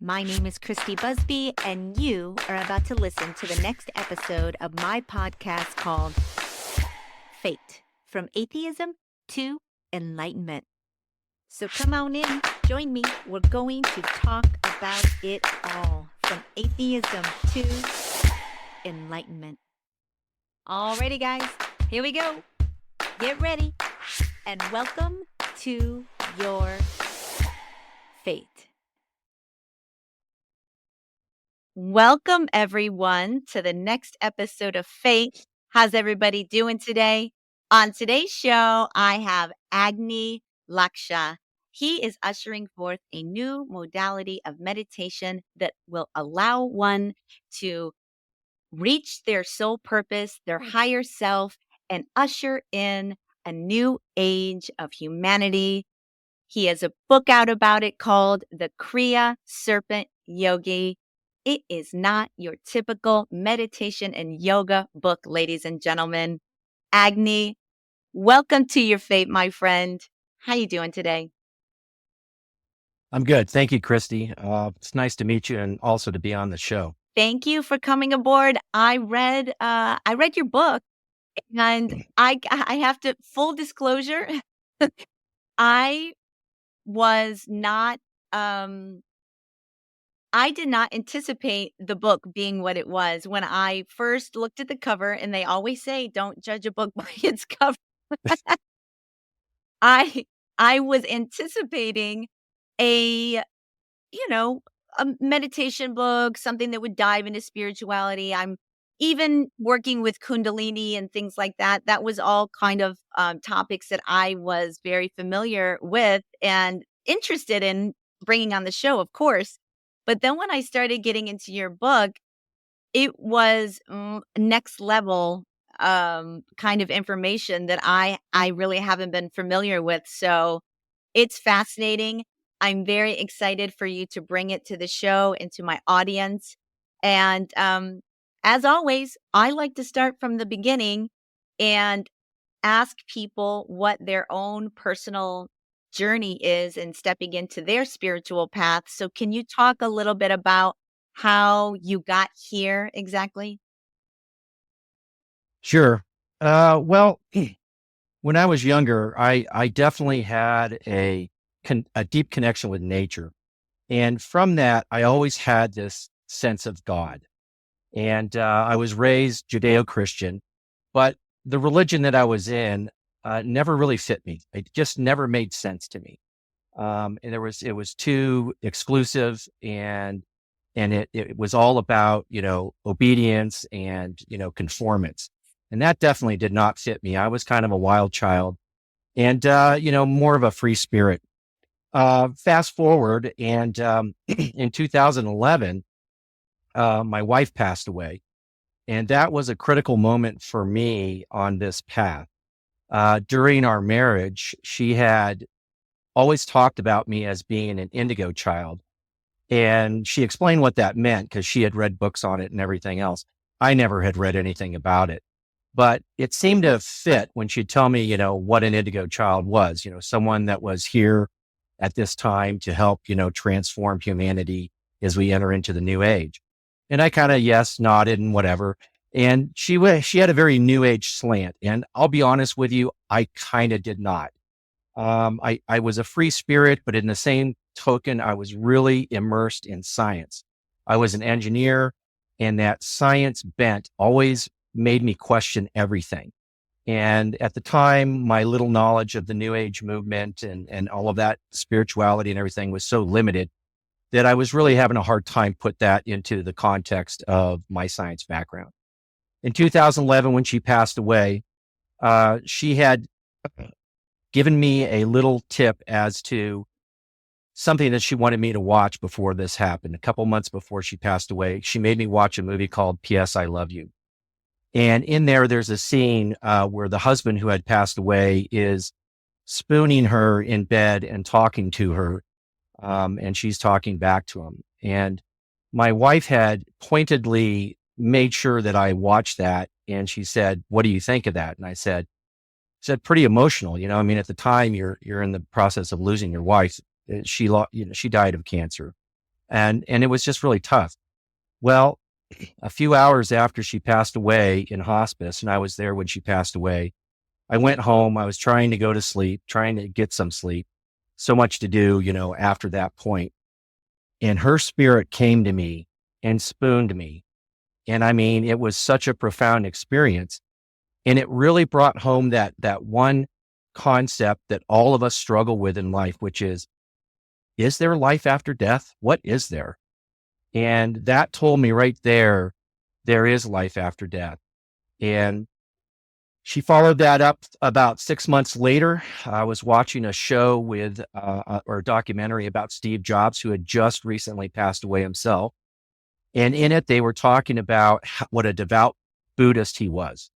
My name is Christy Busby, and you are about to listen to the next episode of my podcast called F.A.T.E, From Atheism to Enlightenment. So come on in, join me. We're going to talk about it all, from atheism to enlightenment. Alrighty, guys, here we go. Get ready, and welcome to your F.A.T.E. Welcome, everyone, to the next episode of F.A.T.E. How's everybody doing today? On today's show, I have Agni Lakshya. He is ushering forth a new modality of meditation that will allow one to reach their soul purpose, their higher self, and usher in a new age of humanity. He has a book out about it called The Kriya Serpent Yogi. It is not your typical meditation and yoga book, ladies and gentlemen. Agni, welcome to your F.A.T.E, my friend. How you doing today? I'm good. Thank you, Christy. It's nice to meet you and also to be on the show. Thank you for coming aboard. I read your book, and I have to, full disclosure, I was not I did not anticipate the book being what it was. When I first looked at the cover, and they always say, don't judge a book by its cover. I was anticipating a, a meditation book, something that would dive into spirituality. I'm even working with kundalini and things like that. That was all kind of topics that I was very familiar with and interested in bringing on the show, of course. But then when I started getting into your book, it was next level kind of information that I really haven't been familiar with. So it's fascinating. I'm very excited for you to bring it to the show and to my audience. And as always, I like to start from the beginning and ask people what their own personal journey is in stepping into their spiritual path. So can you talk a little bit about how you got here exactly? Sure. Well, when I was younger, I definitely had a deep connection with nature. And from that, I always had this sense of God. And I was raised Judeo-Christian, but the religion that I was in never really fit me. It just never made sense to me. And it was too exclusive, and it was all about, obedience and, conformance. And that definitely did not fit me. I was kind of a wild child and, more of a free spirit. Fast forward, and in 2011, my wife passed away. And that was a critical moment for me on this path. During our marriage, she had always talked about me as being an indigo child. And she explained what that meant because she had read books on it and everything else. I never had read anything about it, but it seemed to fit when she'd tell me, what an indigo child was, someone that was here at this time to help, transform humanity as we enter into the new age. And I kind of, yes, nodded and whatever. And she had a very new age slant. And I'll be honest with you, I kind of did not. I was a free spirit, but in the same token, I was really immersed in science. I was an engineer, and that science bent always made me question everything. And at the time, my little knowledge of the New Age movement and all of that spirituality and everything was so limited that I was really having a hard time put that into the context of my science background. In 2011, when she passed away, she had given me a little tip as to something that she wanted me to watch before this happened. A couple months before she passed away, she made me watch a movie called P.S. I Love You. And in there's a scene where the husband who had passed away is spooning her in bed and talking to her. And she's talking back to him. And my wife had pointedly made sure that I watched that. And she said, "What do you think of that?" And I said, pretty emotional. I mean, at the time you're in the process of losing your wife. She died of cancer. and it was just really tough. Well, a few hours after she passed away in hospice, and I was there when she passed away, I went home. I was trying to go to sleep, trying to get some sleep. So much to do, after that point. And her spirit came to me and spooned me. And I mean, it was such a profound experience. And it really brought home that one concept that all of us struggle with in life, which is there life after death? What is there? And that told me right there is life after death. And she followed that up about 6 months later. I was watching a show or a documentary about Steve Jobs, who had just recently passed away himself. And in it, they were talking about what a devout Buddhist he was.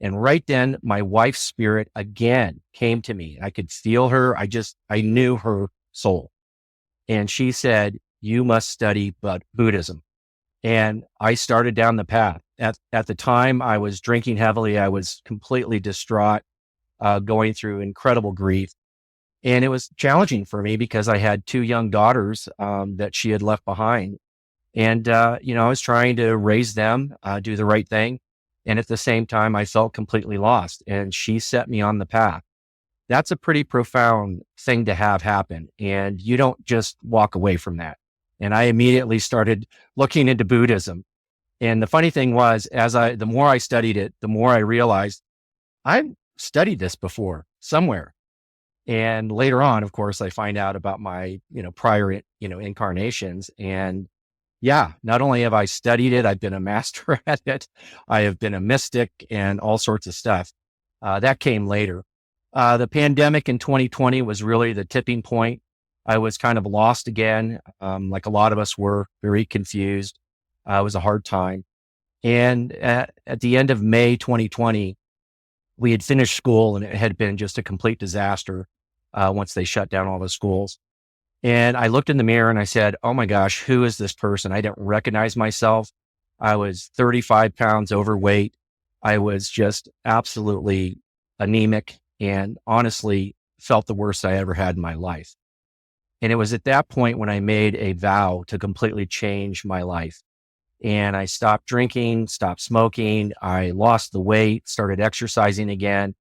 And right then, my wife's spirit again came to me. I could feel her. I knew her soul. And she said, "You must study Buddhism." And I started down the path. At the time, I was drinking heavily. I was completely distraught, going through incredible grief. And it was challenging for me because I had two young daughters that she had left behind. And, I was trying to raise them, do the right thing. And at the same time, I felt completely lost. And she set me on the path. That's a pretty profound thing to have happen. And you don't just walk away from that. And I immediately started looking into Buddhism. And the funny thing was, the more I studied it, the more I realized I've studied this before somewhere. And later on, of course, I find out about my, prior, incarnations. And yeah, not only have I studied it, I've been a master at it. I have been a mystic and all sorts of stuff. That came later. The pandemic in 2020 was really the tipping point. I was kind of lost again. Like a lot of us were, very confused. It was a hard time. And at the end of May 2020, we had finished school and it had been just a complete disaster once they shut down all the schools. And I looked in the mirror and I said, "Oh my gosh, who is this person?" I didn't recognize myself. I was 35 pounds overweight. I was just absolutely anemic and honestly felt the worst I ever had in my life. And it was at that point when I made a vow to completely change my life. And I stopped drinking, stopped smoking. I lost the weight, started exercising again.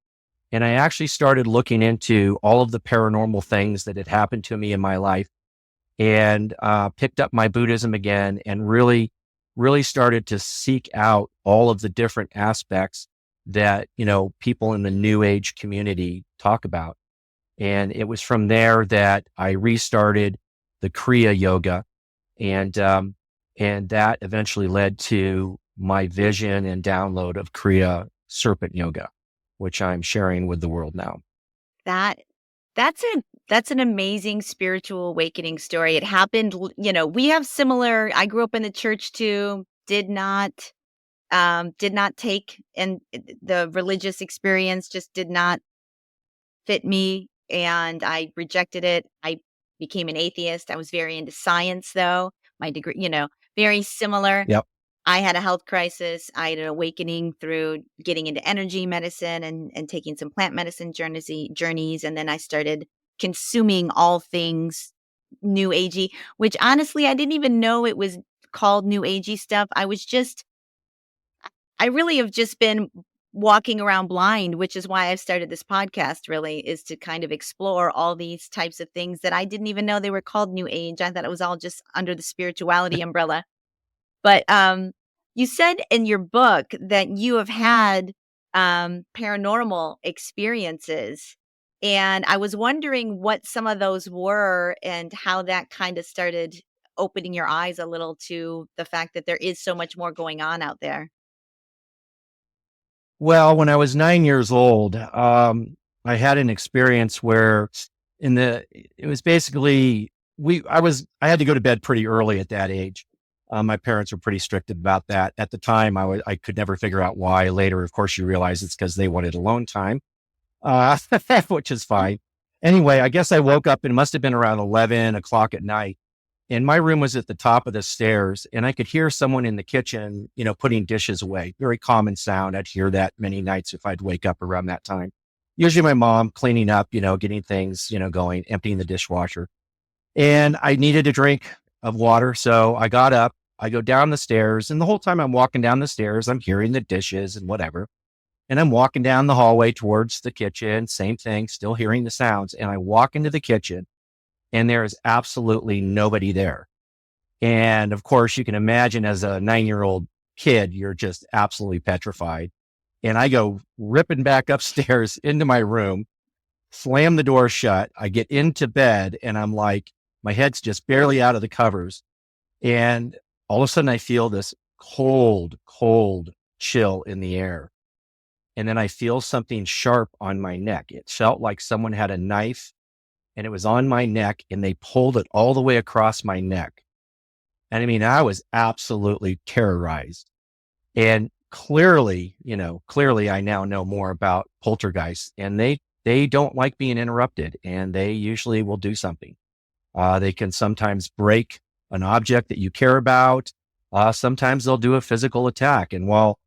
And I actually started looking into all of the paranormal things that had happened to me in my life and picked up my Buddhism again and really, really started to seek out all of the different aspects that, people in the New Age community talk about. And it was from there that I restarted the Kriya Yoga. And that eventually led to my vision and download of Kriya Serpent Yoga, which I'm sharing with the world now. That that's an amazing spiritual awakening story. It happened, we have similar. I grew up in the church too. Did not take, and the religious experience just did not fit me, and I rejected it. I became an atheist. I was very into science though. My degree, very similar. Yep. I had a health crisis. I had an awakening through getting into energy medicine and taking some plant medicine journeys. And then I started consuming all things new agey, which honestly, I didn't even know it was called new agey stuff. I really have just been walking around blind, which is why I've started this podcast, really, is to kind of explore all these types of things that I didn't even know they were called new age. I thought it was all just under the spirituality umbrella. But you said in your book that you have had paranormal experiences. And I was wondering what some of those were and how that kind of started opening your eyes a little to the fact that there is so much more going on out there. Well, when I was 9 years old, I had an experience where it was basically, I had to go to bed pretty early at that age. My parents were pretty strict about that. At the time, I could never figure out why. Later, of course, you realize it's because they wanted alone time, which is fine. Anyway, I guess I woke up and it must have been around 11 o'clock at night. And my room was at the top of the stairs and I could hear someone in the kitchen, putting dishes away. Very common sound. I'd hear that many nights if I'd wake up around that time. Usually my mom cleaning up, getting things, going, emptying the dishwasher. And I needed a drink. of water. So I got up, I go down the stairs, and the whole time I'm walking down the stairs, I'm hearing the dishes and whatever. And I'm walking down the hallway towards the kitchen, same thing, still hearing the sounds. And I walk into the kitchen and there is absolutely nobody there. And of course, you can imagine as a 9-year-old kid, you're just absolutely petrified. And I go ripping back upstairs into my room, slam the door shut. I get into bed and I'm like, my head's just barely out of the covers. And all of a sudden I feel this cold, cold chill in the air. And then I feel something sharp on my neck. It felt like someone had a knife and it was on my neck and they pulled it all the way across my neck. And I mean, I was absolutely terrorized. And clearly, clearly I now know more about poltergeists, and they don't like being interrupted, and they usually will do something. They can sometimes break an object that you care about. Sometimes they'll do a physical attack. And while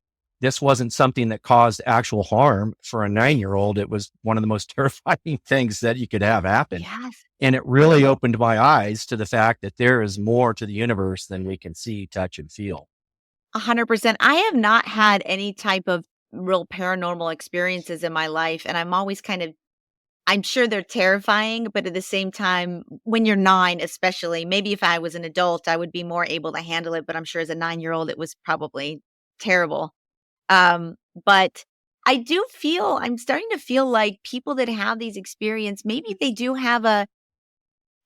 this wasn't something that caused actual harm for a 9-year-old, it was one of the most terrifying things that you could have happen. Yes. And it really opened my eyes to the fact that there is more to the universe than we can see, touch, and feel. 100%. I have not had any type of real paranormal experiences in my life, and I'm always I'm sure they're terrifying, but at the same time, when you're 9 especially, maybe if I was an adult, I would be more able to handle it, but I'm sure as a 9-year-old, it was probably terrible. But I'm starting to feel like people that have these experience, maybe they do have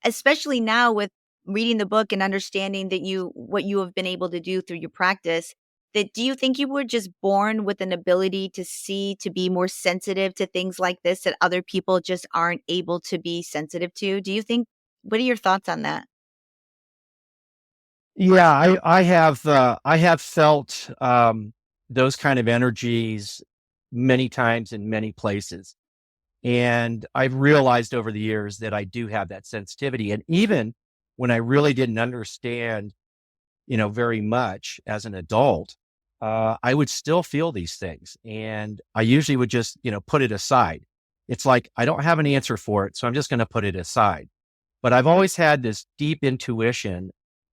especially now with reading the book and understanding that what you have been able to do through your practice, that do you think you were just born with an ability to see, to be more sensitive to things like this that other people just aren't able to be sensitive to? Do you think, what are your thoughts on that? Yeah, I have felt those kind of energies many times in many places. And I've realized over the years that I do have that sensitivity. And even when I really didn't understand, very much as an adult, I would still feel these things. And I usually would just, put it aside. It's like, I don't have an answer for it. So I'm just going to put it aside. But I've always had this deep intuition,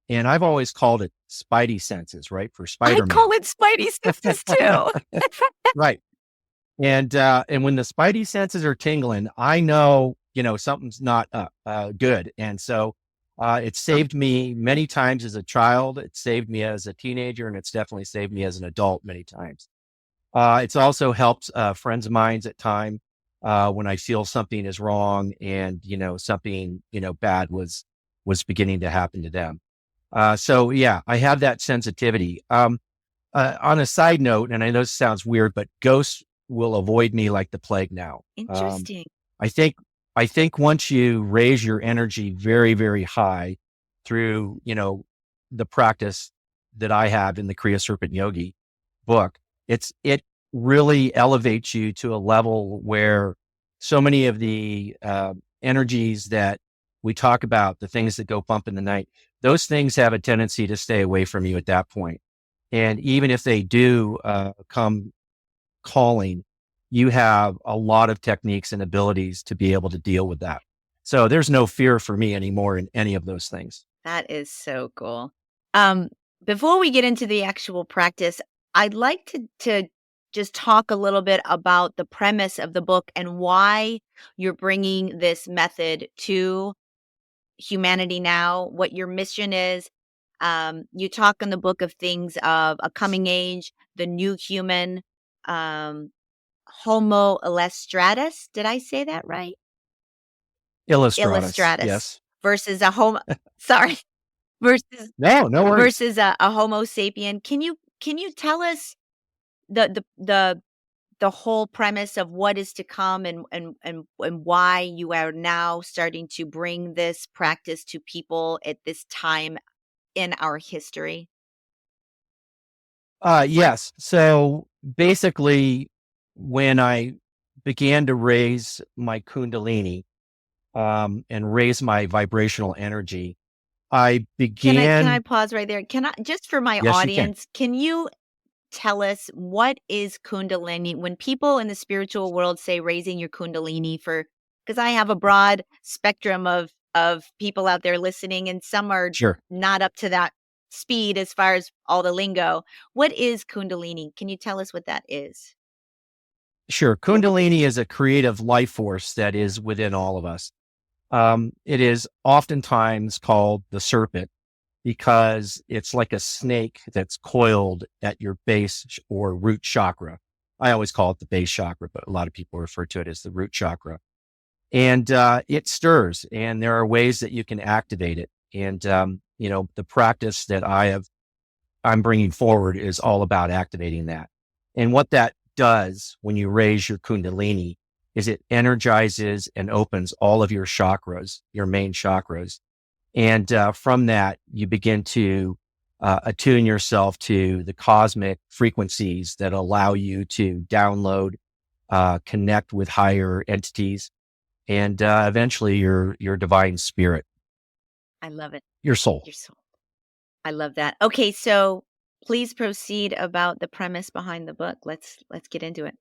and I've always called it spidey senses, right? For I Spider-Man. call it spidey senses too. Right. And when the spidey senses are tingling, I know, something's not good. And so it saved me many times as a child. It saved me as a teenager, and it's definitely saved me as an adult many times. It's also helped friends of mine at time when I feel something is wrong and, something, bad was beginning to happen to them. So yeah, I have that sensitivity. On a side note, and I know this sounds weird, but ghosts will avoid me like the plague now. Interesting. I think I think once you raise your energy very, very high through, the practice that I have in the Kriya Serpent Yogi book, it really elevates you to a level where so many of the energies that we talk about, the things that go bump in the night, those things have a tendency to stay away from you at that point. And even if they do come calling, you have a lot of techniques and abilities to be able to deal with that. So there's no fear for me anymore in any of those things. That is so cool. Um, Before we get into the actual practice, I'd like to just talk a little bit about the premise of the book and why you're bringing this method to humanity now, what your mission is. You talk in the book of things of a coming age, the new human, um, Homo illustratus. Did I say that right? Illustratus, Illustratus yes. versus a homo. Sorry, versus No, no worries. a Homo sapien. Can you tell us the whole premise of what is to come and why you are now starting to bring this practice to people at this time in our history? Yes. So basically, when I began to raise my kundalini and raise my vibrational energy, I Can I began. pause right there? Can I, just for my Yes, you can. audience, can you tell us what is kundalini? When people in the spiritual world say raising your kundalini, for because I have a broad spectrum of people out there listening, and some are Sure. not up to that speed as far as all the lingo. What is Kundalini? Can you tell us what that is? Sure. Kundalini is a creative life force that is within all of us. It is oftentimes called the serpent because it's like a snake that's coiled at your base or root chakra. I always call it the base chakra, but a lot of people refer to it as the root chakra. And it stirs, and there are ways that you can activate it. And the practice that I'm bringing forward is all about activating that. And what that does when you raise your Kundalini is it energizes and opens all of your chakras, your main chakras. And from that, you begin to attune yourself to the cosmic frequencies that allow you to download, connect with higher entities, and eventually your divine spirit, I love it. your soul. Your soul. I love that. Okay, so please proceed about the premise behind the book. Let's get into it.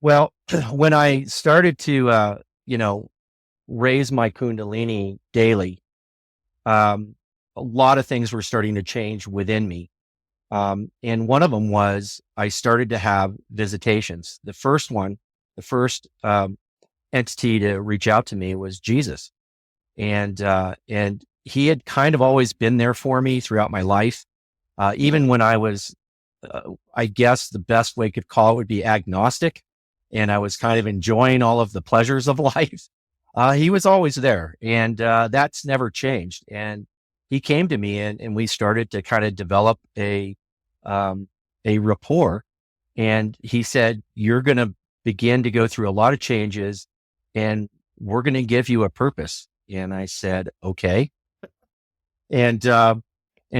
Well, when I started to, raise my Kundalini daily, a lot of things were starting to change within me. And one of them was I started to have visitations. The first entity to reach out to me was Jesus. And he had kind of always been there for me throughout my life. Even when I was, I guess the best way could call it would be agnostic, and I was kind of enjoying all of the pleasures of life. He was always there, and that's never changed. And he came to me, and we started to kind of develop a rapport. And he said, "You're going to begin to go through a lot of changes, and we're going to give you a purpose." And I said, "Okay." And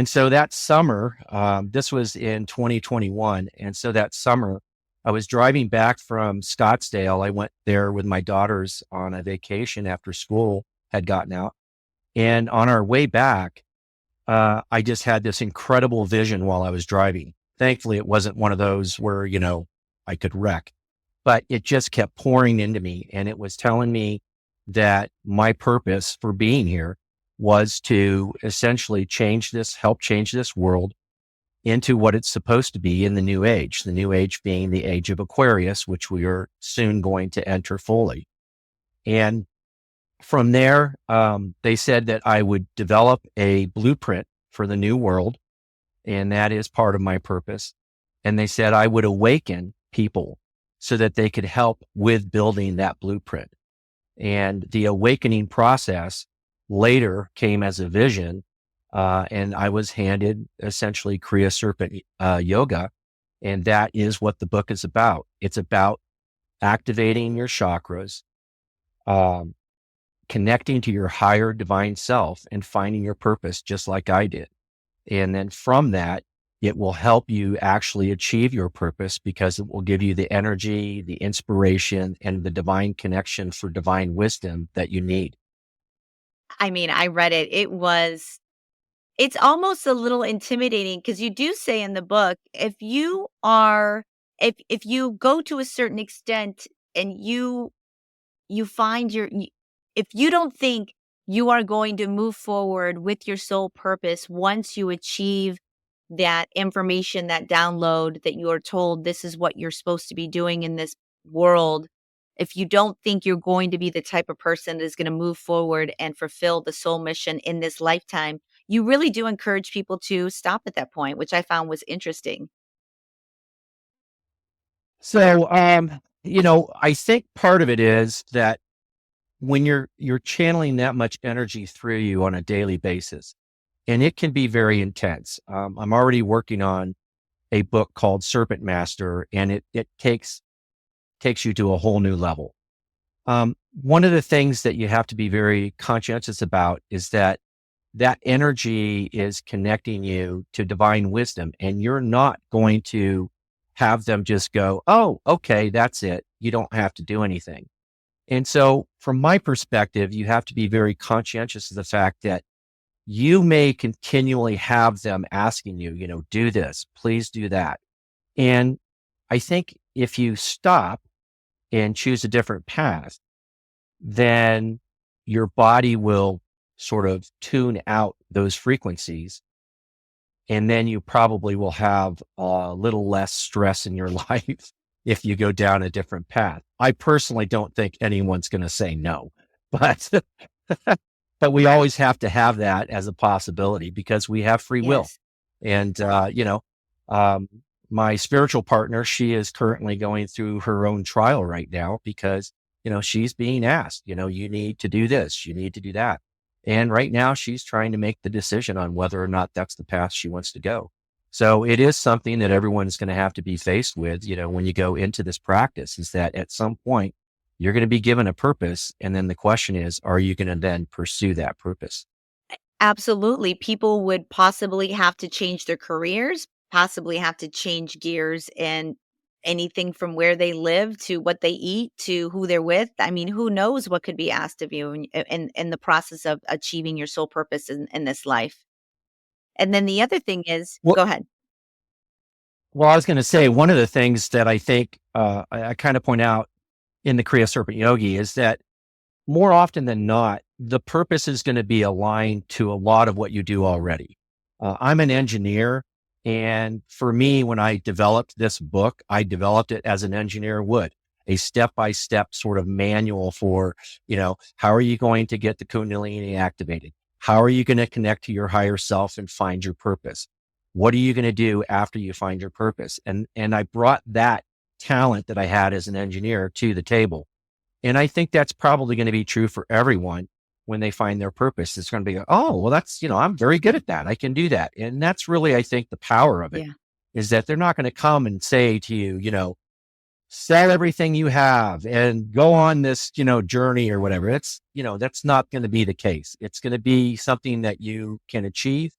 so that summer, this was in 2021. And so that summer, I was driving back from Scottsdale. I went there with my daughters on a vacation after school had gotten out. And on our way back, I just had this incredible vision while I was driving. Thankfully, it wasn't one of those where, I could wreck, but it just kept pouring into me. And it was telling me that my purpose for being here was to essentially help change this world into what it's supposed to be in the new age being the age of Aquarius, which we are soon going to enter fully. And from there, they said that I would develop a blueprint for the new world, and that is part of my purpose. And they said I would awaken people so that they could help with building that blueprint. And the awakening process later came as a vision, and I was handed essentially Kriya Serpent Yoga, and that is what the book is about. It's about activating your chakras, um, connecting to your higher divine self, and finding your purpose, just like I did. And then from that, it will help you actually achieve your purpose because it will give you the energy, the inspiration, and the divine connection for divine wisdom that you need. I mean, I read it. It's almost a little intimidating because you do say in the book, if you go to a certain extent and you find if you don't think you are going to move forward with your soul purpose once you achieve that information, that download that you are told this is what you're supposed to be doing in this world, if you don't think you're going to be the type of person that is going to move forward and fulfill the soul mission in this lifetime, you really do encourage people to stop at that point, which I found was interesting. So, I think part of it is that when you're channeling that much energy through you on a daily basis, and it can be very intense. I'm already working on a book called Serpent Master, and it takes you to a whole new level. One of the things that you have to be very conscientious about is that energy is connecting you to divine wisdom, and you're not going to have them just go, "Oh, okay, that's it. You don't have to do anything." And so from my perspective, you have to be very conscientious of the fact that you may continually have them asking you, do this, please do that. And I think if you stop and choose a different path, then your body will sort of tune out those frequencies. And then you probably will have a little less stress in your life if you go down a different path. I personally don't think anyone's going to say no, but but we always have to have that as a possibility because we have free will. Yes. And um, my spiritual partner, she is currently going through her own trial right now because she's being asked, you need to do this, you need to do that. And right now she's trying to make the decision on whether or not that's the path she wants to go. So it is something that everyone's going to have to be faced with, when you go into this practice, is that at some point you're going to be given a purpose. And then the question is, are you going to then pursue that purpose? Absolutely. People would possibly have to change their careers, possibly have to change gears and anything from where they live to what they eat to who they're with. I mean, who knows what could be asked of you in the process of achieving your soul purpose in this life. And then the other thing is, Well, go ahead. well, I was going to say one of the things that I think I kind of point out in the Kriya Serpent Yogi is that more often than not, the purpose is going to be aligned to a lot of what you do already. I'm an engineer. And for me, when I developed this book, I developed it as an engineer would, a step-by-step sort of manual for, how are you going to get the kundalini activated? How are you going to connect to your higher self and find your purpose? What are you going to do after you find your purpose? And I brought that talent that I had as an engineer to the table. And I think that's probably going to be true for everyone when they find their purpose. It's going to be, oh, well, that's, I'm very good at that. I can do that. And that's really, I think, the power of it Yeah. is that they're not going to come and say to you, sell everything you have and go on this, journey or whatever. It's, that's not going to be the case. It's going to be something that you can achieve.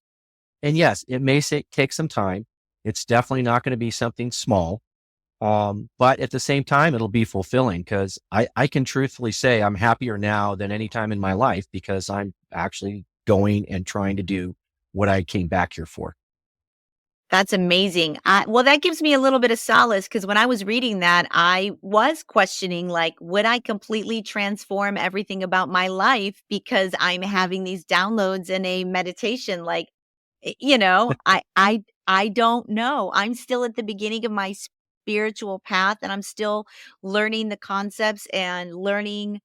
And yes, it may take some time. It's definitely not going to be something small. But at the same time, it'll be fulfilling because I can truthfully say I'm happier now than any time in my life because I'm actually going and trying to do what I came back here for. That's amazing. Well, that gives me a little bit of solace because when I was reading that, I was questioning, like, would I completely transform everything about my life because I'm having these downloads in a meditation? Like, I don't know. I'm still at the beginning of my spiritual path, and I'm still learning the concepts and learning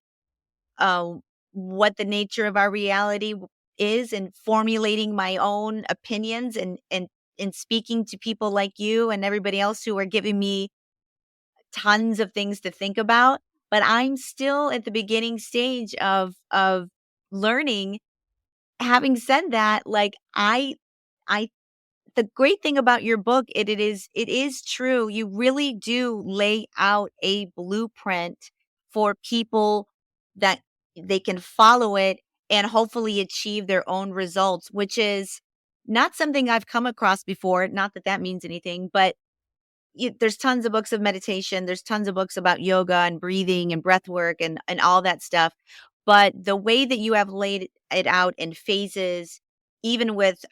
uh, what the nature of our reality is and formulating my own opinions and speaking to people like you and everybody else who are giving me tons of things to think about, but I'm still at the beginning stage of learning. Having said that, like I the great thing about your book, it is true. You really do lay out a blueprint for people that they can follow it and hopefully achieve their own results, which is not something I've come across before. Not that that means anything, but there's tons of books of meditation. There's tons of books about yoga and breathing and breath work and all that stuff. But the way that you have laid it out in phases, even with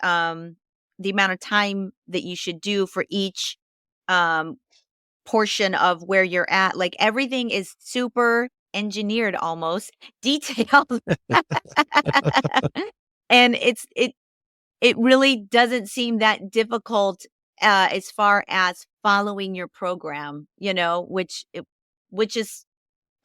the amount of time that you should do for each um, portion of where you're at, like everything is super engineered, almost detailed, and it really doesn't seem that difficult, as far as following your program, which is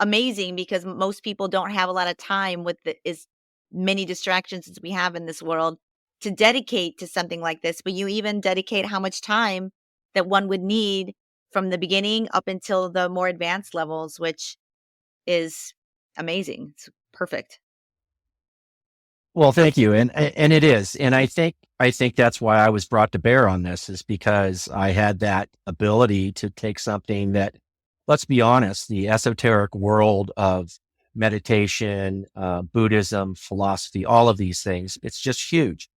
amazing because most people don't have a lot of time with the as many distractions as we have in this world to dedicate to something like this, but you even dedicate how much time that one would need from the beginning up until the more advanced levels, which is amazing. It's perfect. Well, thank you. And it is. And I think that's why I was brought to bear on this is because I had that ability to take something that, let's be honest, the esoteric world of meditation, Buddhism, philosophy, all of these things, it's just huge.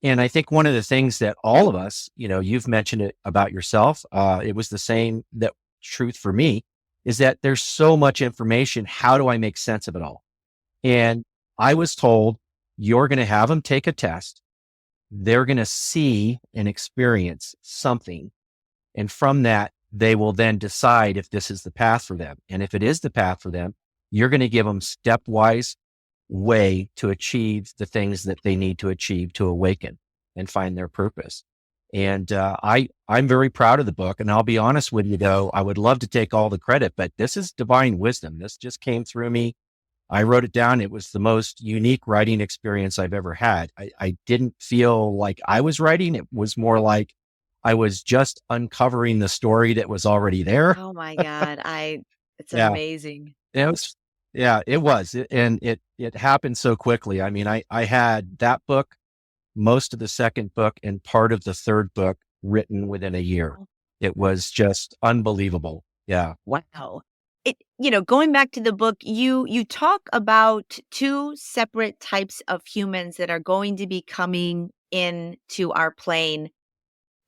And I think one of the things that all of us, you've mentioned it about yourself. It was the same that truth for me is that there's so much information. How do I make sense of it all? And I was told you're going to have them take a test. They're going to see and experience something. And from that, they will then decide if this is the path for them. And if it is the path for them, you're going to give them stepwise way to achieve the things that they need to achieve to awaken and find their purpose. And I'm very proud of the book. And I'll be honest with you, though, I would love to take all the credit, but this is divine wisdom. This just came through me. I wrote it down. It was the most unique writing experience I've ever had. I didn't feel like I was writing. It was more like I was just uncovering the story that was already there. Oh my God. It's Yeah. amazing. It was, yeah, it was. And it happened so quickly. I mean, I had that book, most of the second book, and part of the third book written within a year. It was just unbelievable. Yeah. Wow. Going back to the book, you talk about two separate types of humans that are going to be coming into our plane.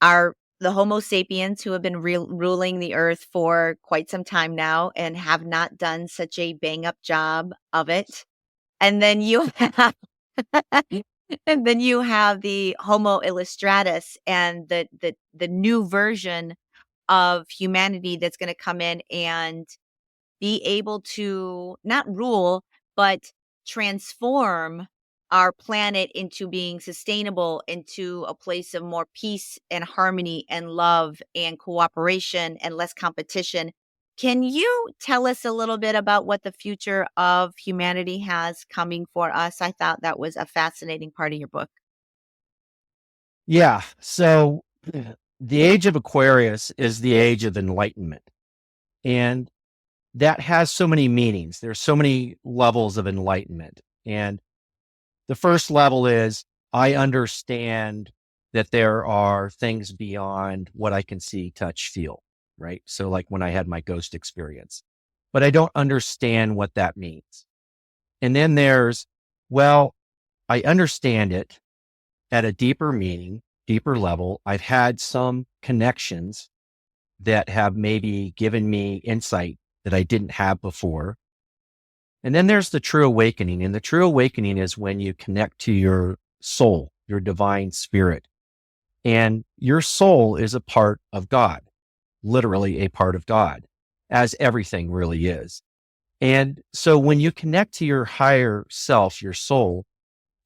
Are the Homo sapiens who have been ruling the earth for quite some time now and have not done such a bang up job of it. And then you have and then you have the Homo illustratus and the new version of humanity that's going to come in and be able to not rule, but transform our planet into being sustainable, into a place of more peace and harmony and love and cooperation and less competition. Can you tell us a little bit about what the future of humanity has coming for us? I thought that was a fascinating part of your book. Yeah. So the age of Aquarius is the age of enlightenment. And that has so many meanings. There's so many levels of enlightenment. And the first level is I understand that there are things beyond what I can see, touch, feel, right? So like when I had my ghost experience, but I don't understand what that means. And then there's, well, I understand it at a deeper meaning, deeper level. I've had some connections that have maybe given me insight that I didn't have before. And then there's the true awakening. And the true awakening is when you connect to your soul, your divine spirit. And your soul is a part of God, literally a part of God, as everything really is. And so when you connect to your higher self, your soul,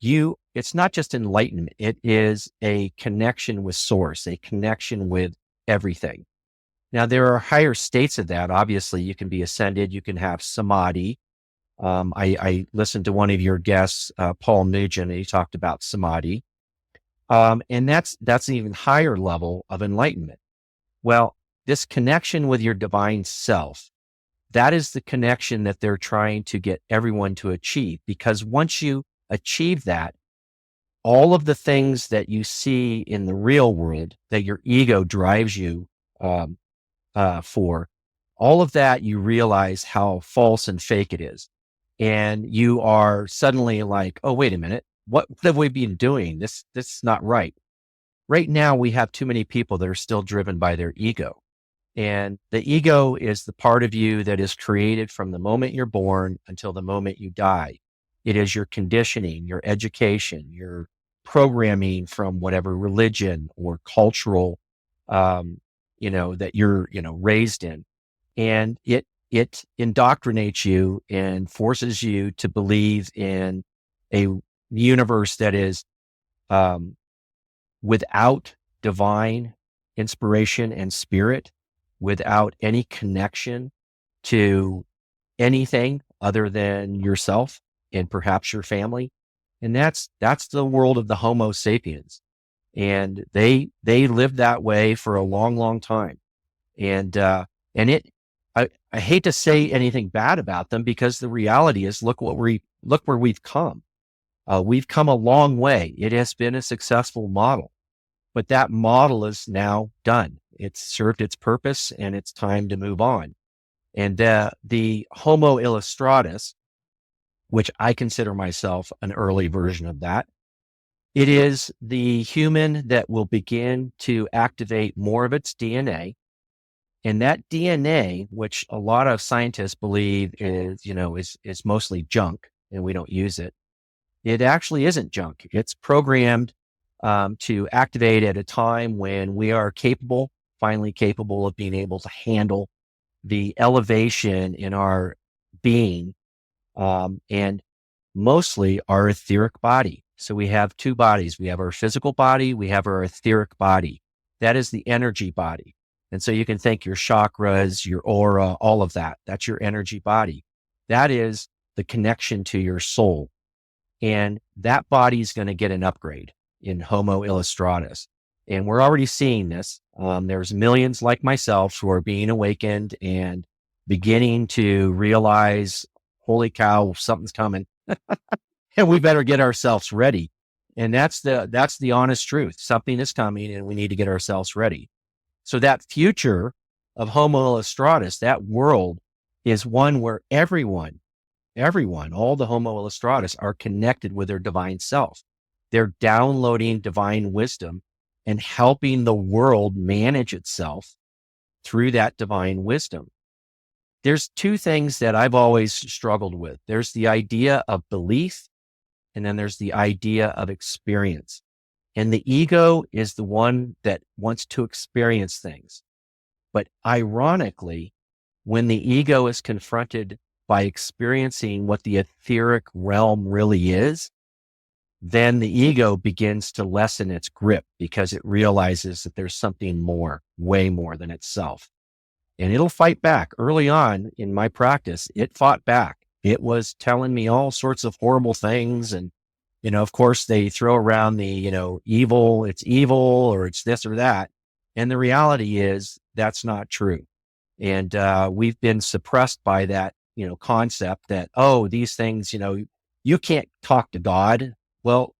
it's not just enlightenment. It is a connection with source, a connection with everything. Now, there are higher states of that. Obviously, you can be ascended. You can have samadhi. I listened to one of your guests, Paul Nugent, and he talked about samadhi. And that's an even higher level of enlightenment. Well, this connection with your divine self, that is the connection that they're trying to get everyone to achieve. Because once you achieve that, all of the things that you see in the real world that your ego drives you for, all of that, you realize how false and fake it is. And you are suddenly like, oh, wait a minute. What have we been doing? This is not right. Right now, we have too many people that are still driven by their ego. And the ego is the part of you that is created from the moment you're born until the moment you die. It is your conditioning, your education, your programming from whatever religion or cultural, that you're, raised in. And it indoctrinates you and forces you to believe in a universe that is without divine inspiration and spirit, without any connection to anything other than yourself and perhaps your family. And that's the world of the Homo sapiens. And they lived that way for a long, long time. And I hate to say anything bad about them because the reality is, look where we've come. We've come a long way. It has been a successful model, but that model is now done. It's served its purpose and it's time to move on. And the Homo illustratus, which I consider myself an early version of that, it is the human that will begin to activate more of its DNA. And that DNA, which a lot of scientists believe is mostly junk and we don't use it. It actually isn't junk. It's programmed to activate at a time when we are finally capable of being able to handle the elevation in our being. And mostly our etheric body. So we have two bodies. We have our physical body, we have our etheric body. That is the energy body. And so you can think your chakras, your aura, all of that. That's your energy body. That is the connection to your soul. And that body is going to get an upgrade in Homo illustratus. And we're already seeing this. There's millions like myself who are being awakened and beginning to realize, holy cow, something's coming and we better get ourselves ready. And that's the honest truth. Something is coming and we need to get ourselves ready. So that future of Homo illustratus, that world, is one where everyone, all the Homo illustratus are connected with their divine self. They're downloading divine wisdom and helping the world manage itself through that divine wisdom. There's two things that I've always struggled with. There's the idea of belief, and then there's the idea of experience. And the ego is the one that wants to experience things. But ironically, when the ego is confronted by experiencing what the etheric realm really is, then the ego begins to lessen its grip because it realizes that there's something more, way more than itself. And it'll fight back. Early on in my practice, it fought back. It was telling me all sorts of horrible things. And, of course, they throw around the, evil, it's evil, or it's this or that. And the reality is that's not true. And we've been suppressed by that, concept that, oh, these things, you can't talk to God. Well,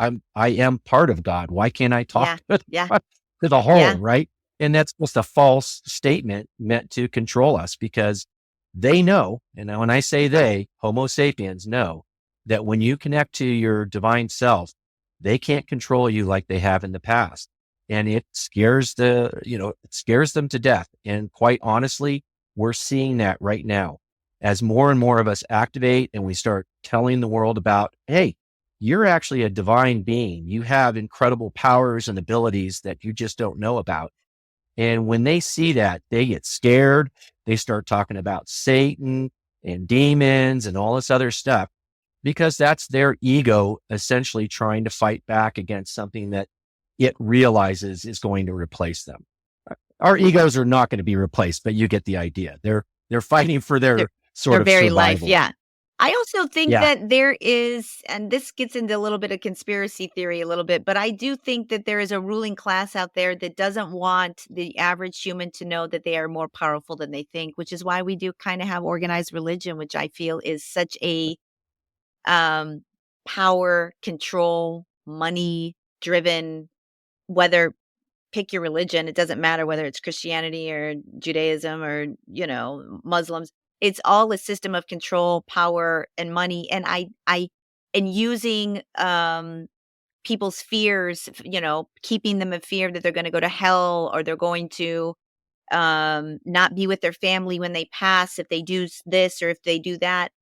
I am part of God. Why can't I talk Yeah. to the whole, Yeah. right? And that's just a false statement meant to control us because they know, and when I say they, Homo sapiens know that when you connect to your divine self, they can't control you like they have in the past. And it scares it scares them to death. And quite honestly, we're seeing that right now as more and more of us activate and we start telling the world about, hey, you're actually a divine being. You have incredible powers and abilities that you just don't know about. And when they see that, they get scared. They start talking about Satan and demons and all this other stuff because that's their ego essentially trying to fight back against something that it realizes is going to replace them. Our egos are not going to be replaced, but you get the idea. They're fighting for their sort Their of very life. survival. Yeah. I also think Yeah. that there is, and this gets into a little bit of conspiracy theory a little bit, but I do think that there is a ruling class out there that doesn't want the average human to know that they are more powerful than they think, which is why we do kind of have organized religion, which I feel is such a um, power, control, money driven, whether pick your religion. It doesn't matter whether it's Christianity or Judaism or, Muslims. It's all a system of control, power, and money. And and using people's fears, keeping them in fear that they're going to go to hell or they're going to not be with their family when they pass if they do this or if they do that,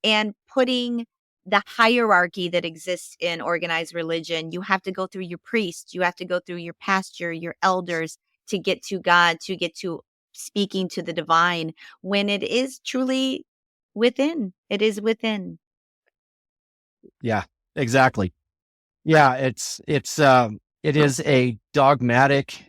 and putting the hierarchy that exists in organized religion. You have to go through your priest, you have to go through your pastor, your elders to get to God, to get to speaking to the divine, when it is truly within. It is within. Yeah, exactly. Yeah. It is a dogmatic,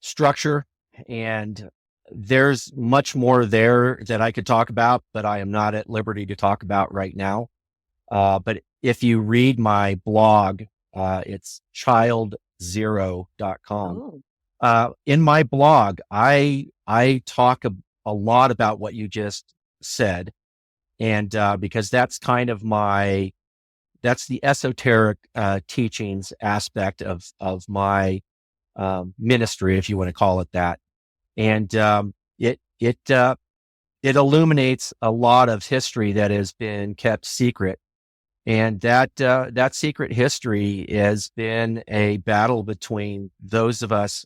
structure, and there's much more there that I could talk about, but I am not at liberty to talk about right now. But if you read my blog, it's child0.com. Oh, In my blog, I talk a lot about what you just said. And, because that's kind of that's the esoteric, teachings aspect of my, ministry, if you want to call it that. And, it illuminates a lot of history that has been kept secret. And that secret history has been a battle between those of us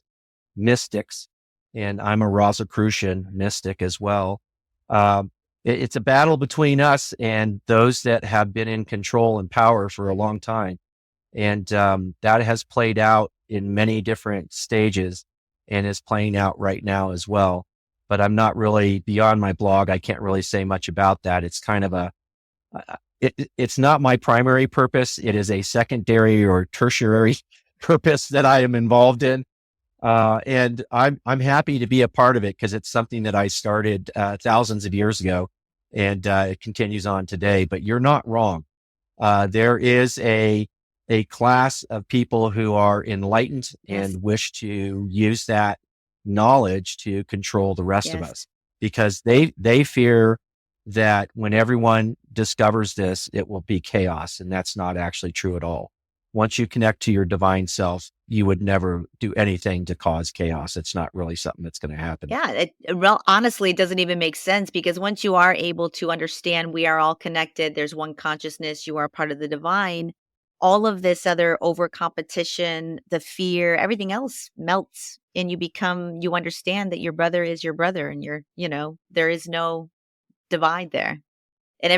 mystics, and I'm a Rosicrucian mystic as well. It's a battle between us and those that have been in control and power for a long time. And that has played out in many different stages and is playing out right now as well. But I'm not really beyond my blog. I can't really say much about that. It's kind of It's not my primary purpose. It is a secondary or tertiary purpose that I am involved in. And I'm happy to be a part of it because it's something that I started thousands of years ago, and it continues on today. But you're not wrong. There is a class of people who are enlightened Yes. and wish to use that knowledge to control the rest of Yes. us because they fear that when everyone discovers this, it will be chaos. And that's not actually true at all. Once you connect to your divine self, you would never do anything to cause chaos. It's not really something that's going to happen. Yeah, well, honestly, it doesn't even make sense because once you are able to understand we are all connected, there's one consciousness, you are part of the divine, all of this other over competition, the fear, everything else melts and you understand that your brother is your brother and there is no divide there. And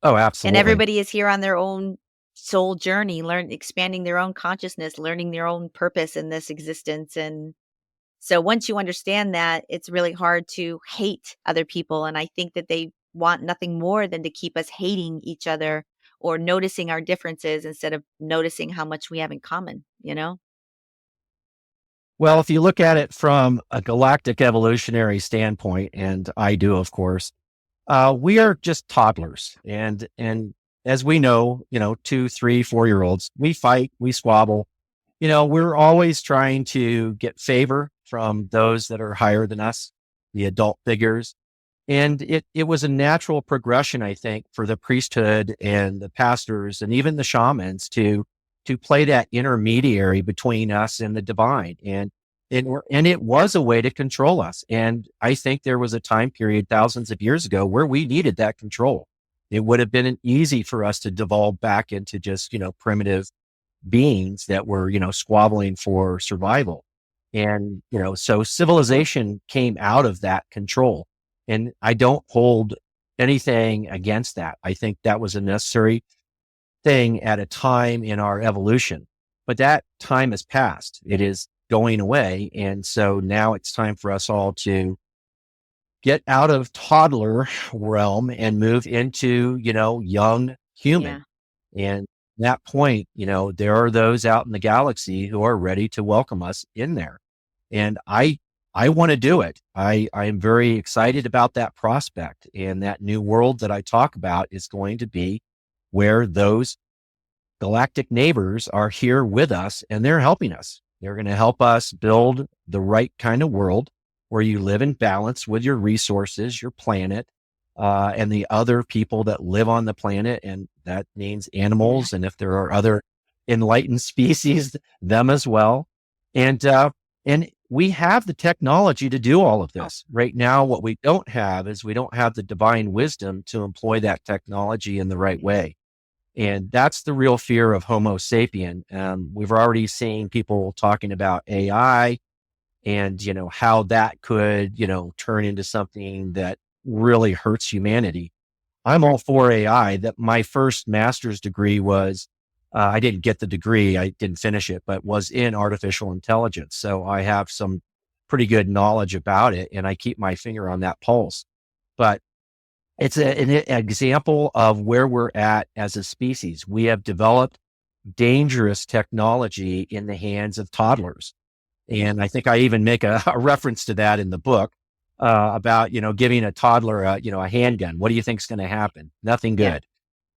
Oh, absolutely. everybody is here on their own soul journey, expanding their own consciousness, learning their own purpose in this existence. And so once you understand that, it's really hard to hate other people. And I think that they want nothing more than to keep us hating each other or noticing our differences instead of noticing how much we have in common, you know? Well, if you look at it from a galactic evolutionary standpoint, and I do, of course, we are just toddlers. And as we know, 2, 3, 4 year olds, we fight, we squabble. We're always trying to get favor from those that are higher than us, the adult figures. And it was a natural progression, I think, for the priesthood and the pastors and even the shamans to play that intermediary between us and the divine. And it was a way to control us. And I think there was a time period thousands of years ago where we needed that control. It would have been easy for us to devolve back into just, primitive beings that were, squabbling for survival. And, so civilization came out of that control. And I don't hold anything against that. I think that was a necessary thing at a time in our evolution. But that time has passed. It is going away. And so now it's time for us all to get out of toddler realm and move into, young Yeah. human. And at that point, there are those out in the galaxy who are ready to welcome us in there. And I want to do it. I am very excited about that prospect. And that new world that I talk about is going to be where those galactic neighbors are here with us and they're helping us. They're going to help us build the right kind of world where you live in balance with your resources, your planet, and the other people that live on the planet. And that means Yeah. animals. And if there are other enlightened species, them as well. And we have the technology to do all of Oh, this. Right now, what we don't have is we don't have the divine wisdom to employ that technology in the right way. And that's the real fear of Homo sapien. We've already seen people talking about AI and, how that could, turn into something that really hurts humanity. I'm all for AI. That my first master's degree was, I didn't get the degree, I didn't finish it, but was in artificial intelligence. So I have some pretty good knowledge about it and I keep my finger on that pulse. But it's an example of where we're at as a species. We have developed dangerous technology in the hands of toddlers. And I think I even make a reference to that in the book about, giving a toddler a handgun. What do you think is going to happen? Nothing yeah. good.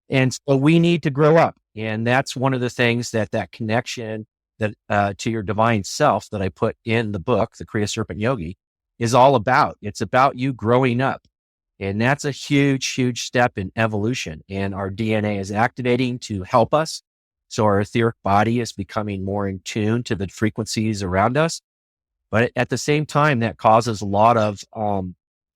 And so we need to grow up. And that's one of the things that connection that to your divine self that I put in the book, the Kriya Serpent Yogi, is all about. It's about you growing up. And that's a huge, huge step in evolution. And our DNA is activating to help us. So our etheric body is becoming more in tune to the frequencies around us. But at the same time, that causes a lot of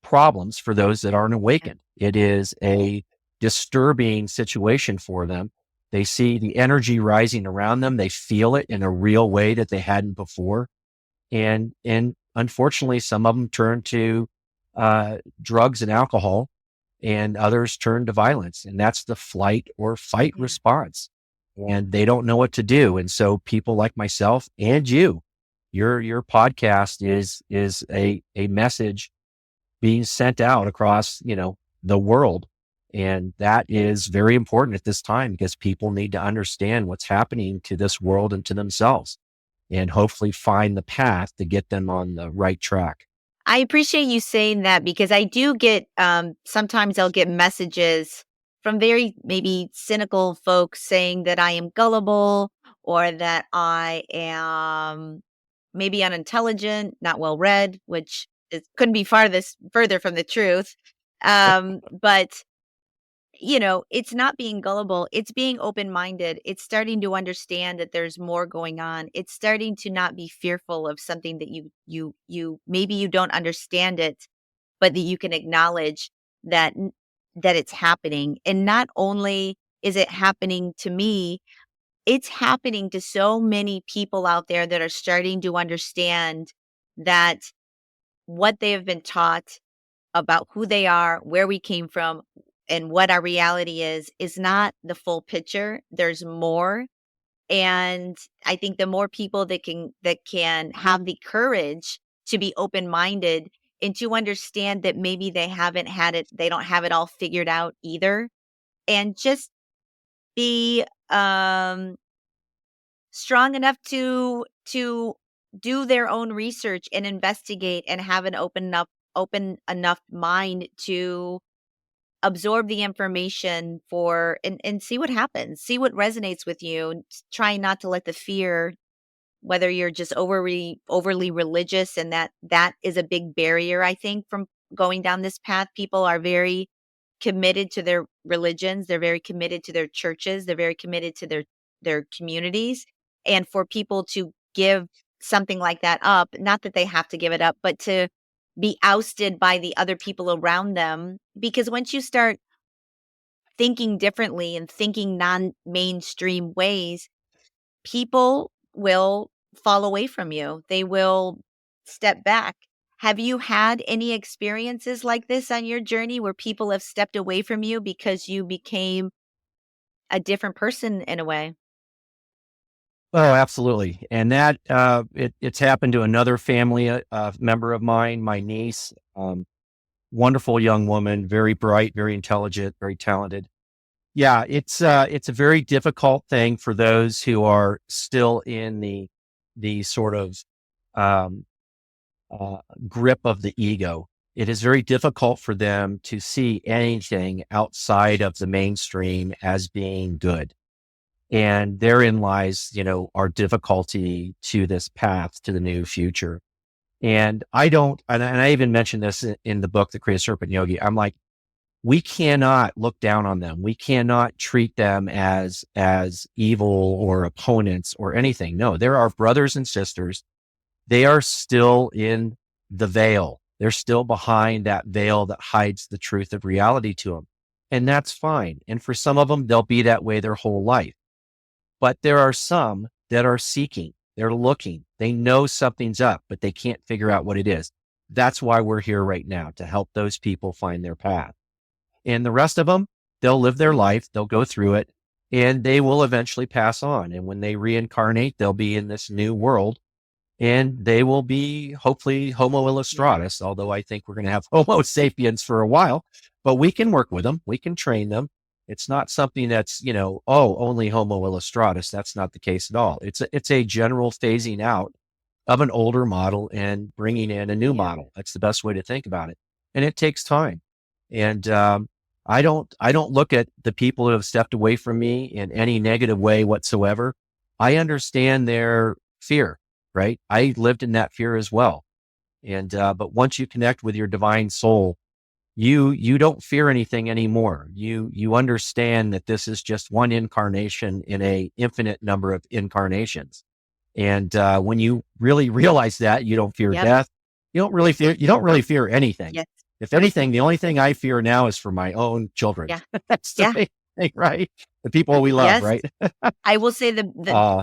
problems for those that aren't Yeah. awakened. It is a disturbing situation for them. They see the energy rising around them. They feel it in a real way that they hadn't before. And unfortunately, some of them turn to drugs and alcohol, and others turn to violence. And that's the flight or fight Yeah. response. And they don't know what to do. And so people like myself and your podcast is a message being sent out across, the world And that is very important at this time because people need to understand what's happening to this world and to themselves and hopefully find the path to get them on the right track. I appreciate you saying that because I do get sometimes I'll get messages from very maybe cynical folks saying that I am gullible or that I am maybe unintelligent, not well read, which couldn't be further from the truth. But it's not being gullible, it's being open-minded. It's starting to understand that there's more going on. It's starting to not be fearful of something that you maybe you don't understand it, but that you can acknowledge that that it's happening. And not only is it happening to me, it's happening to so many people out there that are starting to understand that what they have been taught about who they are, where we came from, and what our reality is not the full picture. There's more. And I think the more people that can have the courage to be open-minded and to understand that maybe they don't have it all figured out either, and just be strong enough to do their own research and investigate and have an open enough mind to absorb the information and see what happens, see what resonates with you, and try not to let the fear, whether you're just overly religious, and that is a big barrier, I think, from going down this path. People are very committed to their religions, they're very committed to their churches, they're very committed to their communities, and for people to give something like that up, not that they have to give it up, but to be ousted by the other people around them, because once you start thinking differently and thinking non-mainstream ways, people will fall away from you. They will step back. Have you had any experiences like this on your journey where people have stepped away from you because you became a different person in a way? Oh, absolutely. And that, it's happened to another family, member of mine, my niece, wonderful young woman, very bright, very intelligent, very talented. Yeah, it's a very difficult thing for those who are still in the sort of, um, uh, grip of the ego. It is very difficult for them to see anything outside of the mainstream as being good. And therein lies, our difficulty to this path to the new future. And I don't, and I even mentioned this in the book, The Kriya Serpent Yogi. I'm like, we cannot look down on them. We cannot treat them as evil or opponents or anything. No, they're our brothers and sisters. They are still in the veil. They're still behind that veil that hides the truth of reality to them. And that's fine. And for some of them, they'll be that way their whole life. But there are some that are seeking, they're looking, they know something's up, but they can't figure out what it is. That's why we're here right now, to help those people find their path. And the rest of them, they'll live their life, they'll go through it, and they will eventually pass on. And when they reincarnate, they'll be in this new world and they will be hopefully Homo Yeah. illustratus, although I think we're going to have Homo sapiens for a while, but we can work with them. We can train them. It's not something that's, only Homo illustratus. That's not the case at all. It's a general phasing out of an older model and bringing in a new Yeah. model. That's the best way to think about it. And it takes time. And, I don't look at the people who have stepped away from me in any negative way whatsoever. I understand their fear, right? I lived in that fear as well. And, but once you connect with your divine soul, you don't fear anything anymore. You understand that this is just one incarnation in a infinite number of incarnations. And, when you really realize that, you don't fear Yep. death. You don't really fear anything. Yes. If anything, the only thing I fear now is for my own children. Yeah. That's the Yeah. main thing, right? The people we love, Yes. right? I will say the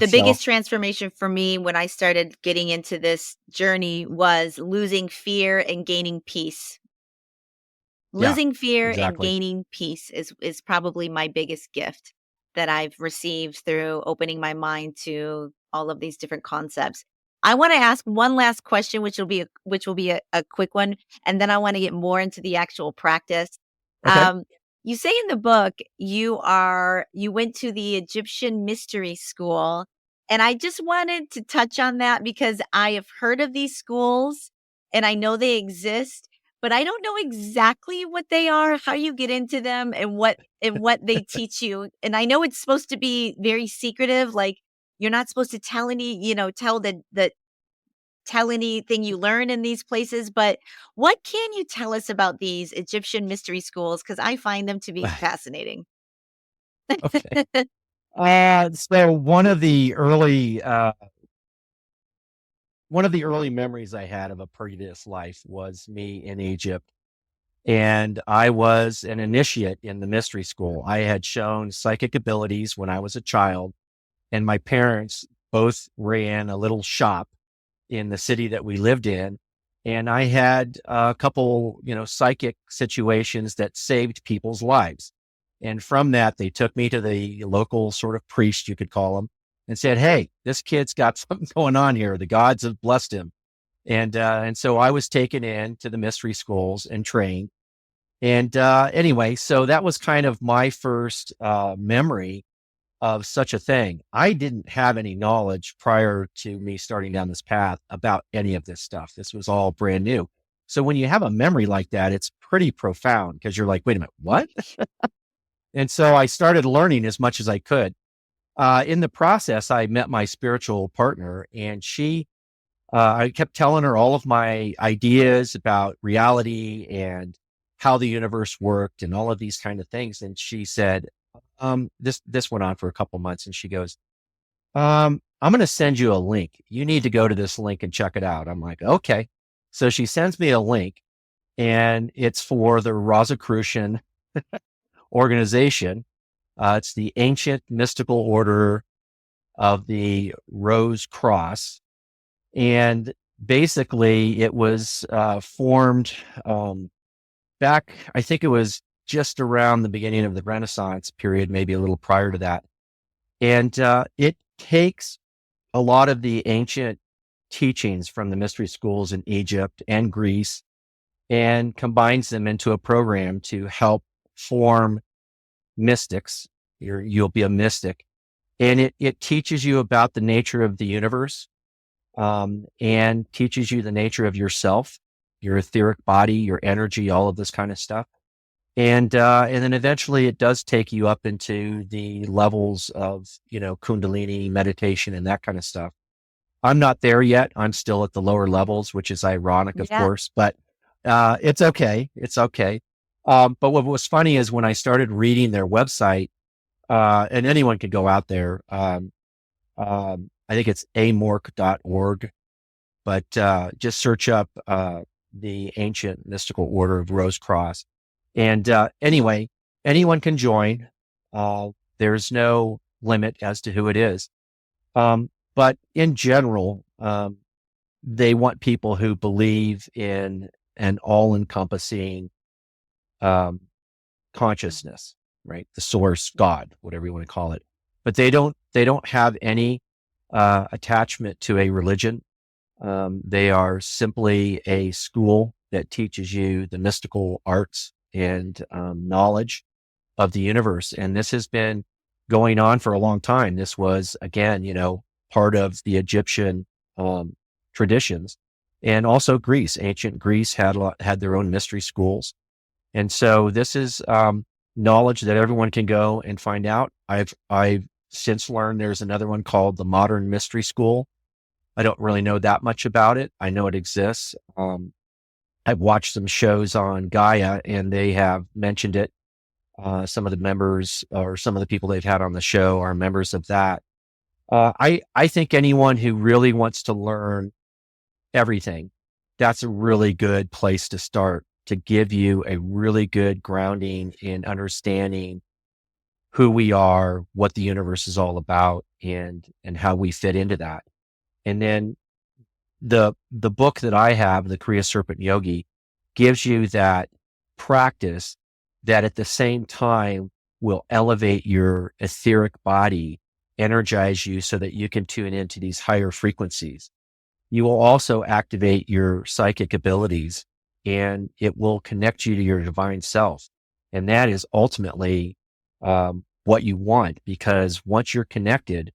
So biggest transformation for me when I started getting into this journey was losing fear and gaining peace. yeah, Losing fear and exactly. gaining peace is probably my biggest gift that I've received through opening my mind to all of these different concepts. I want to ask one last question, which will be a quick one, and then I want to get more into the actual practice. Okay. Um, you say in the book you went to the Egyptian mystery school, and I just wanted to touch on that because I have heard of these schools and I know they exist, but I don't know exactly what they are, how you get into them and what they teach you. And I know it's supposed to be very secretive, like you're not supposed to tell any, tell anything you learn in these places, but what can you tell us about these Egyptian mystery schools? Because I find them to be fascinating. Okay. So one of the early memories I had of a previous life was me in Egypt, and I was an initiate in the mystery school. I had shown psychic abilities when I was a child, and my parents both ran a little shop in the city that we lived in. And I had a couple, psychic situations that saved people's lives. And from that, they took me to the local sort of priest, you could call him, and said, "Hey, this kid's got something going on here. The gods have blessed him." And so I was taken in to the mystery schools and trained. And anyway, so that was kind of my first memory of such a thing. I didn't have any knowledge prior to me starting down this path about any of this stuff. This was all brand new. So when you have a memory like that, it's pretty profound because you're like, wait a minute, what? And so I started learning as much as I could. In the process, I met my spiritual partner, and I kept telling her all of my ideas about reality and how the universe worked and all of these kind of things. And she said, this went on for a couple months, and she goes, I'm going to send you a link. You need to go to this link and check it out. I'm like, okay. So she sends me a link, and it's for the Rosicrucian organization. It's the ancient mystical order of the Rose Cross. And basically it was formed back, I think it was just around the beginning of the Renaissance period, maybe a little prior to that. And it takes a lot of the ancient teachings from the mystery schools in Egypt and Greece and combines them into a program to help form mystics. You'll be a mystic. And it teaches you about the nature of the universe, and teaches you the nature of yourself, your etheric body, your energy, all of this kind of stuff. And then eventually it does take you up into the levels of, kundalini meditation and that kind of stuff. I'm not there yet. I'm still at the lower levels, which is ironic, of Yeah. course, but it's okay. It's okay. But what was funny is when I started reading their website, and anyone could go out there. I think it's amorc.org, but just search up the ancient mystical order of Rose Cross. And anyway, anyone can join. There's no limit as to who it is. But in general, they want people who believe in an all-encompassing consciousness, right? The source, God, whatever you want to call it. But they don't have any attachment to a religion. They are simply a school that teaches you the mystical arts and knowledge of the universe. And this has been going on for a long time. This was, again, part of the Egyptian traditions, and also Greece. Ancient Greece had their own mystery schools. And so this is knowledge that everyone can go and find out. I've since learned there's another one called the Modern Mystery School. I don't really know that much about it. I know it exists. I've watched some shows on Gaia, and they have mentioned it. Some of the members or some of the people they've had on the show are members of that. I think anyone who really wants to learn everything, that's a really good place to start, to give you a really good grounding in understanding who we are, what the universe is all about, and how we fit into that. And then the book that I have, the Kriya Serpent Yogi, gives you that practice that at the same time will elevate your etheric body, energize you so that you can tune into these higher frequencies. You will also activate your psychic abilities, and it will connect you to your divine self. And that is ultimately what you want, because once you're connected,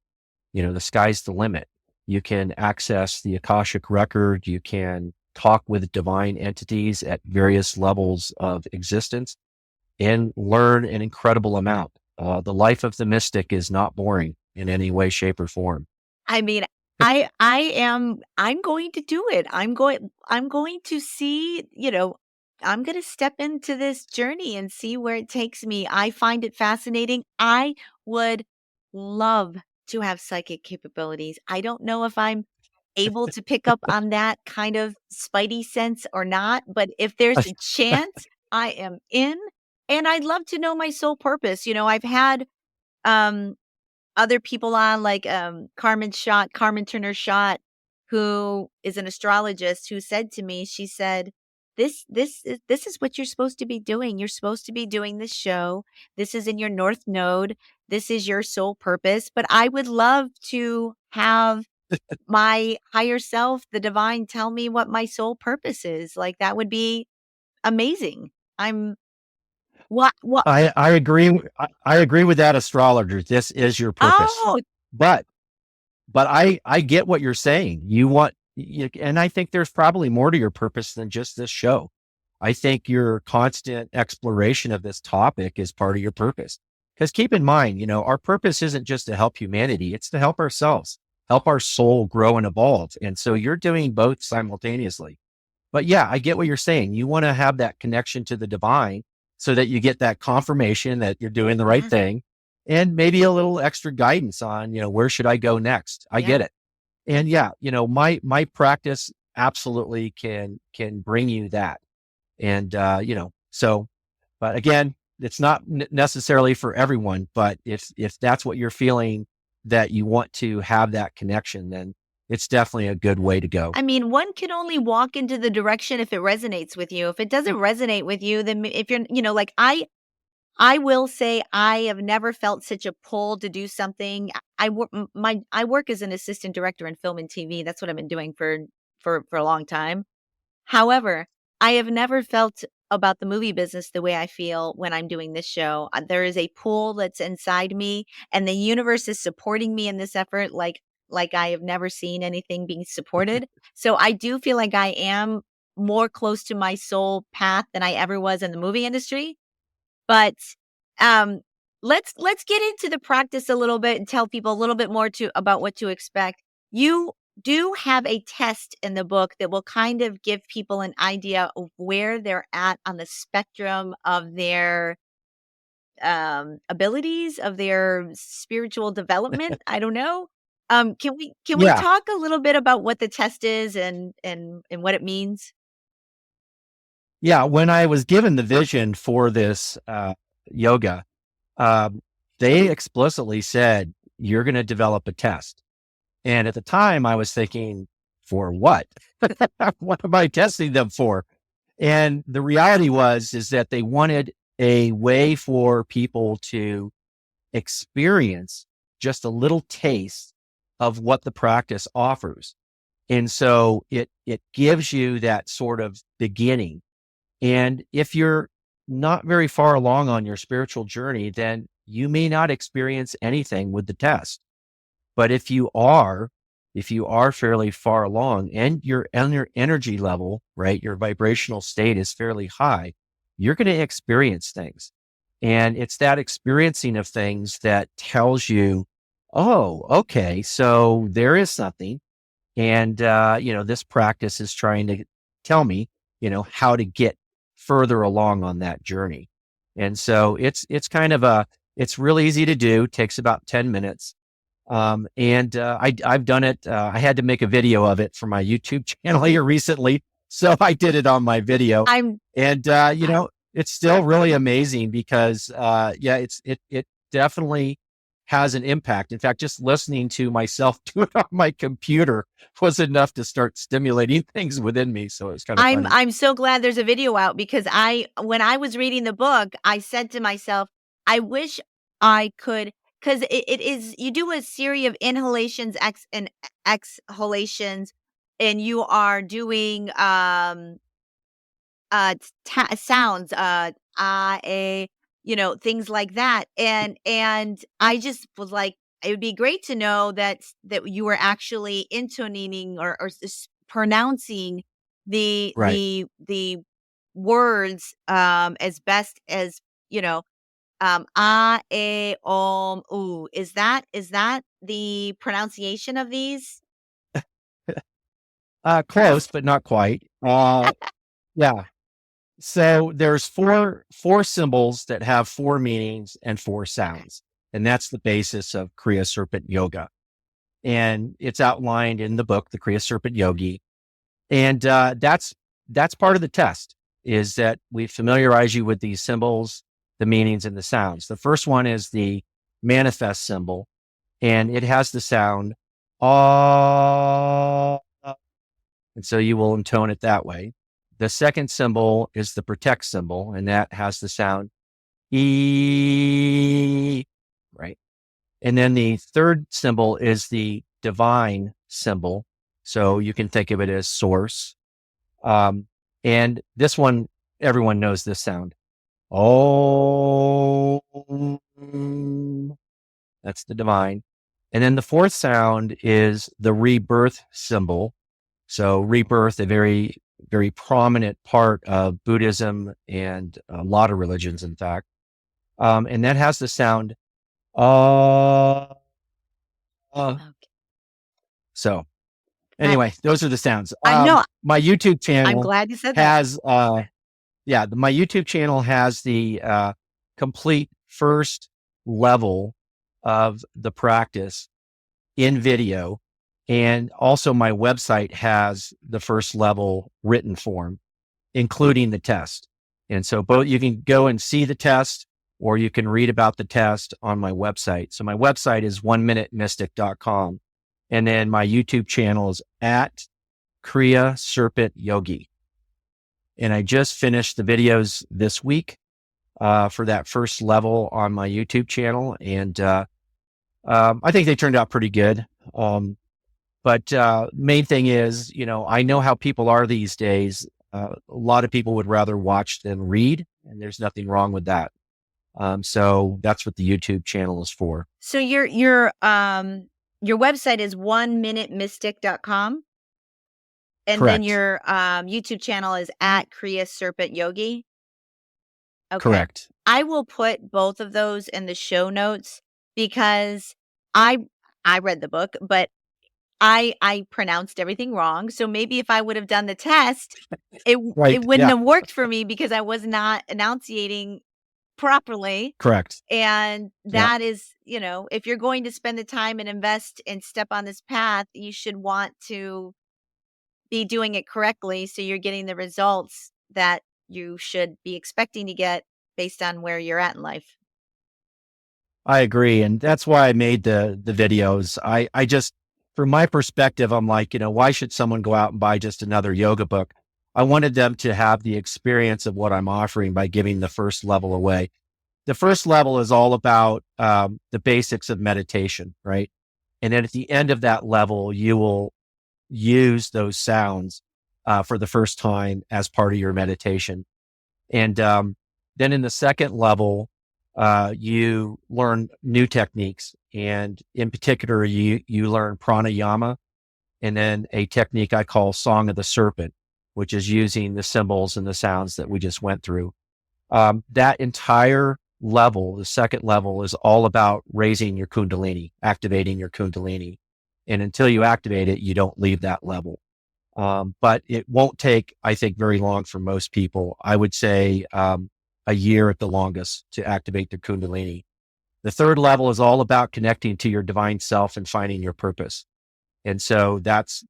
the sky's the limit. You can access the Akashic record. You can talk with divine entities at various levels of existence and learn an incredible amount. The life of the mystic is not boring in any way, shape, or form. I mean, I'm going to do it. I'm going to see, I'm going to step into this journey and see where it takes me. I find it fascinating. I would love to have psychic capabilities. I don't know if I'm able to pick up on that kind of spidey sense or not, but if there's a chance, I am in, and I'd love to know my soul purpose. I've had um other people on, like, Carmen Turner Schott, who is an astrologist, who said to me, she said, "This is what you're supposed to be doing. You're supposed to be doing this show. This is in your North Node. This is your soul purpose." But I would love to have my higher self, the divine, tell me what my soul purpose is. Like, that would be amazing. I'm what I agree. I agree with that astrologer. This is your purpose, Oh, but I get what you're saying. And I think there's probably more to your purpose than just this show. I think your constant exploration of this topic is part of your purpose. Because keep in mind, our purpose isn't just to help humanity; it's to help ourselves, help our soul grow and evolve. And so you're doing both simultaneously. But yeah, I get what you're saying. You want to have that connection to the divine so that you get that confirmation that you're doing the right yeah, thing, and maybe a little extra guidance on, where should I go next? I yeah. get it. And yeah, my practice absolutely can bring you that. And so, but again, it's not necessarily for everyone, but if that's what you're feeling, that you want to have that connection, then it's definitely a good way to go. I mean, one can only walk into the direction if it resonates with you. If it doesn't resonate with you, then if you're, like I will say I have never felt such a pull to do something. I work as an assistant director in film and TV. That's what I've been doing for a long time. However, I have never felt about the movie business the way I feel when I'm doing this show. There is a pull that's inside me, and the universe is supporting me in this effort like I have never seen anything being supported. So I do feel like I am more close to my soul path than I ever was in the movie industry. But um let's get into the practice a little bit and tell people a little bit more to about what to expect. You do have a test in the book that will kind of give people an idea of where they're at on the spectrum of their abilities, of their spiritual development. I don't know. Can we Yeah. talk a little bit about what the test is and what it means? Yeah. When I was given the vision for this yoga, um, they explicitly said, you're going to develop a test. And at the time, I was thinking, for what? What am I testing them for? And the reality is that they wanted a way for people to experience just a little taste of what the practice offers. And so it gives you that sort of beginning. And if you're not very far along on your spiritual journey, then you may not experience anything with the test. But if you are fairly far along and your energy level, right, your vibrational state is fairly high, you're going to experience things. And it's that experiencing of things that tells you, oh, okay, so there is something. And, this practice is trying to tell me, how to get further along on that journey. And so it's kind of it's real easy to do, takes about 10 minutes. And I've done it. I had to make a video of it for my YouTube channel here recently. So I did it on my video. I'm And, it's still really amazing because, yeah, it definitely has an impact. In fact, just listening to myself do it on my computer was enough to start stimulating things within me. So it was kind of I'm funny. I'm so glad there's a video out because when I was reading the book, I said to myself, I wish I could, because it is, you do a series of inhalations, and exhalations, and you are doing sounds, a, things like that. And I just was like, it would be great to know that you were actually intonating or pronouncing Right. the words as best as, a, ooh. Is that the pronunciation of these? Close, but not quite. Yeah. So there's four symbols that have four meanings and four Okay. sounds. And that's the basis of Kriya Serpent Yoga. And it's outlined in the book, The Kriya Serpent Yogi. And that's part of the test, is that we familiarize you with these symbols, the meanings, and the sounds. The first one is the manifest symbol, and it has the sound ah, and so you will intone it that way. The second symbol is the protect symbol, and that has the sound e, right? And then the third symbol is the divine symbol. So you can think of it as source. And this one, everyone knows this sound. Oh, that's the divine. And then the fourth sound is the rebirth symbol. So rebirth, a very, very prominent part of Buddhism and a lot of religions, in fact. And that has the sound, uh, uh. Okay. So Uh, anyway, those are the sounds. I know. My YouTube I'm channel glad you said that. has, my YouTube channel has the complete first level of the practice in video. And also my website has the first level written form, including the test. And so both you can go and see the test, or you can read about the test on my website. So my website is oneminutemystic.com. And then my YouTube channel is at Kriya Serpent Yogi. And I just finished the videos this week for that first level on my YouTube channel. And I think they turned out pretty good. But main thing is, I know how people are these days. A lot of people would rather watch than read, and there's nothing wrong with that. So that's what the YouTube channel is for. So your website is oneminutemystic.com, and then Correct. your YouTube channel is at Kriya Serpent Yogi. Okay. Correct. I will put both of those in the show notes because I read the book, but I pronounced everything wrong. So maybe if I would have done the test, it Right. wouldn't Yeah. have worked for me because I was not enunciating properly. Correct. And Yeah. that is, if you're going to spend the time and invest and step on this path, you should want to be doing it correctly so you're getting the results that you should be expecting to get based on where you're at in life. I agree. And that's why I made the videos. I just, from my perspective, I'm like, why should someone go out and buy just another yoga book? I wanted them to have the experience of what I'm offering by giving the first level away. The first level is all about the basics of meditation, right? And then at the end of that level, you will use those sounds for the first time as part of your meditation. And then in the second level, you learn new techniques. And in particular, you learn pranayama, and then a technique I call Song of the Serpent, which is using the symbols and the sounds that we just went through. That entire level, the second level, is all about raising your kundalini, activating your kundalini. And until you activate it, you don't leave that level. But it won't take, I think, very long for most people. I would say a year at the longest to activate the kundalini. The third level is all about connecting to your divine self and finding your purpose. And so that's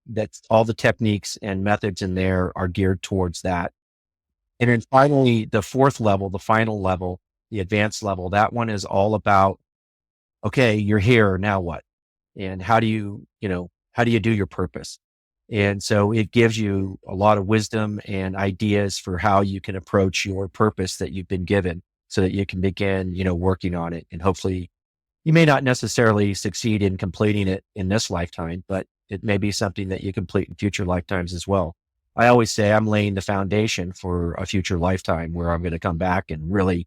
all the techniques and methods in there are geared towards that. And then finally, the fourth level, the final level, the advanced level, that one is all about, okay, you're here, now what? And how do you do your purpose? And so it gives you a lot of wisdom and ideas for how you can approach your purpose that you've been given so that you can begin, working on it. And hopefully you may not necessarily succeed in completing it in this lifetime, but it may be something that you complete in future lifetimes as well. I always say I'm laying the foundation for a future lifetime where I'm going to come back and really,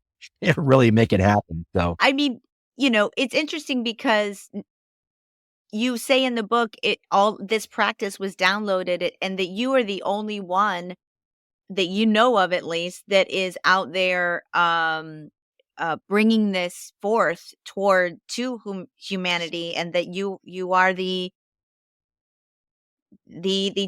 really make it happen. So, I mean, it's interesting because you say in the book all this practice was downloaded and that you are the only one that you know of, at least, that is out there bringing this forth toward to humanity, and that you are the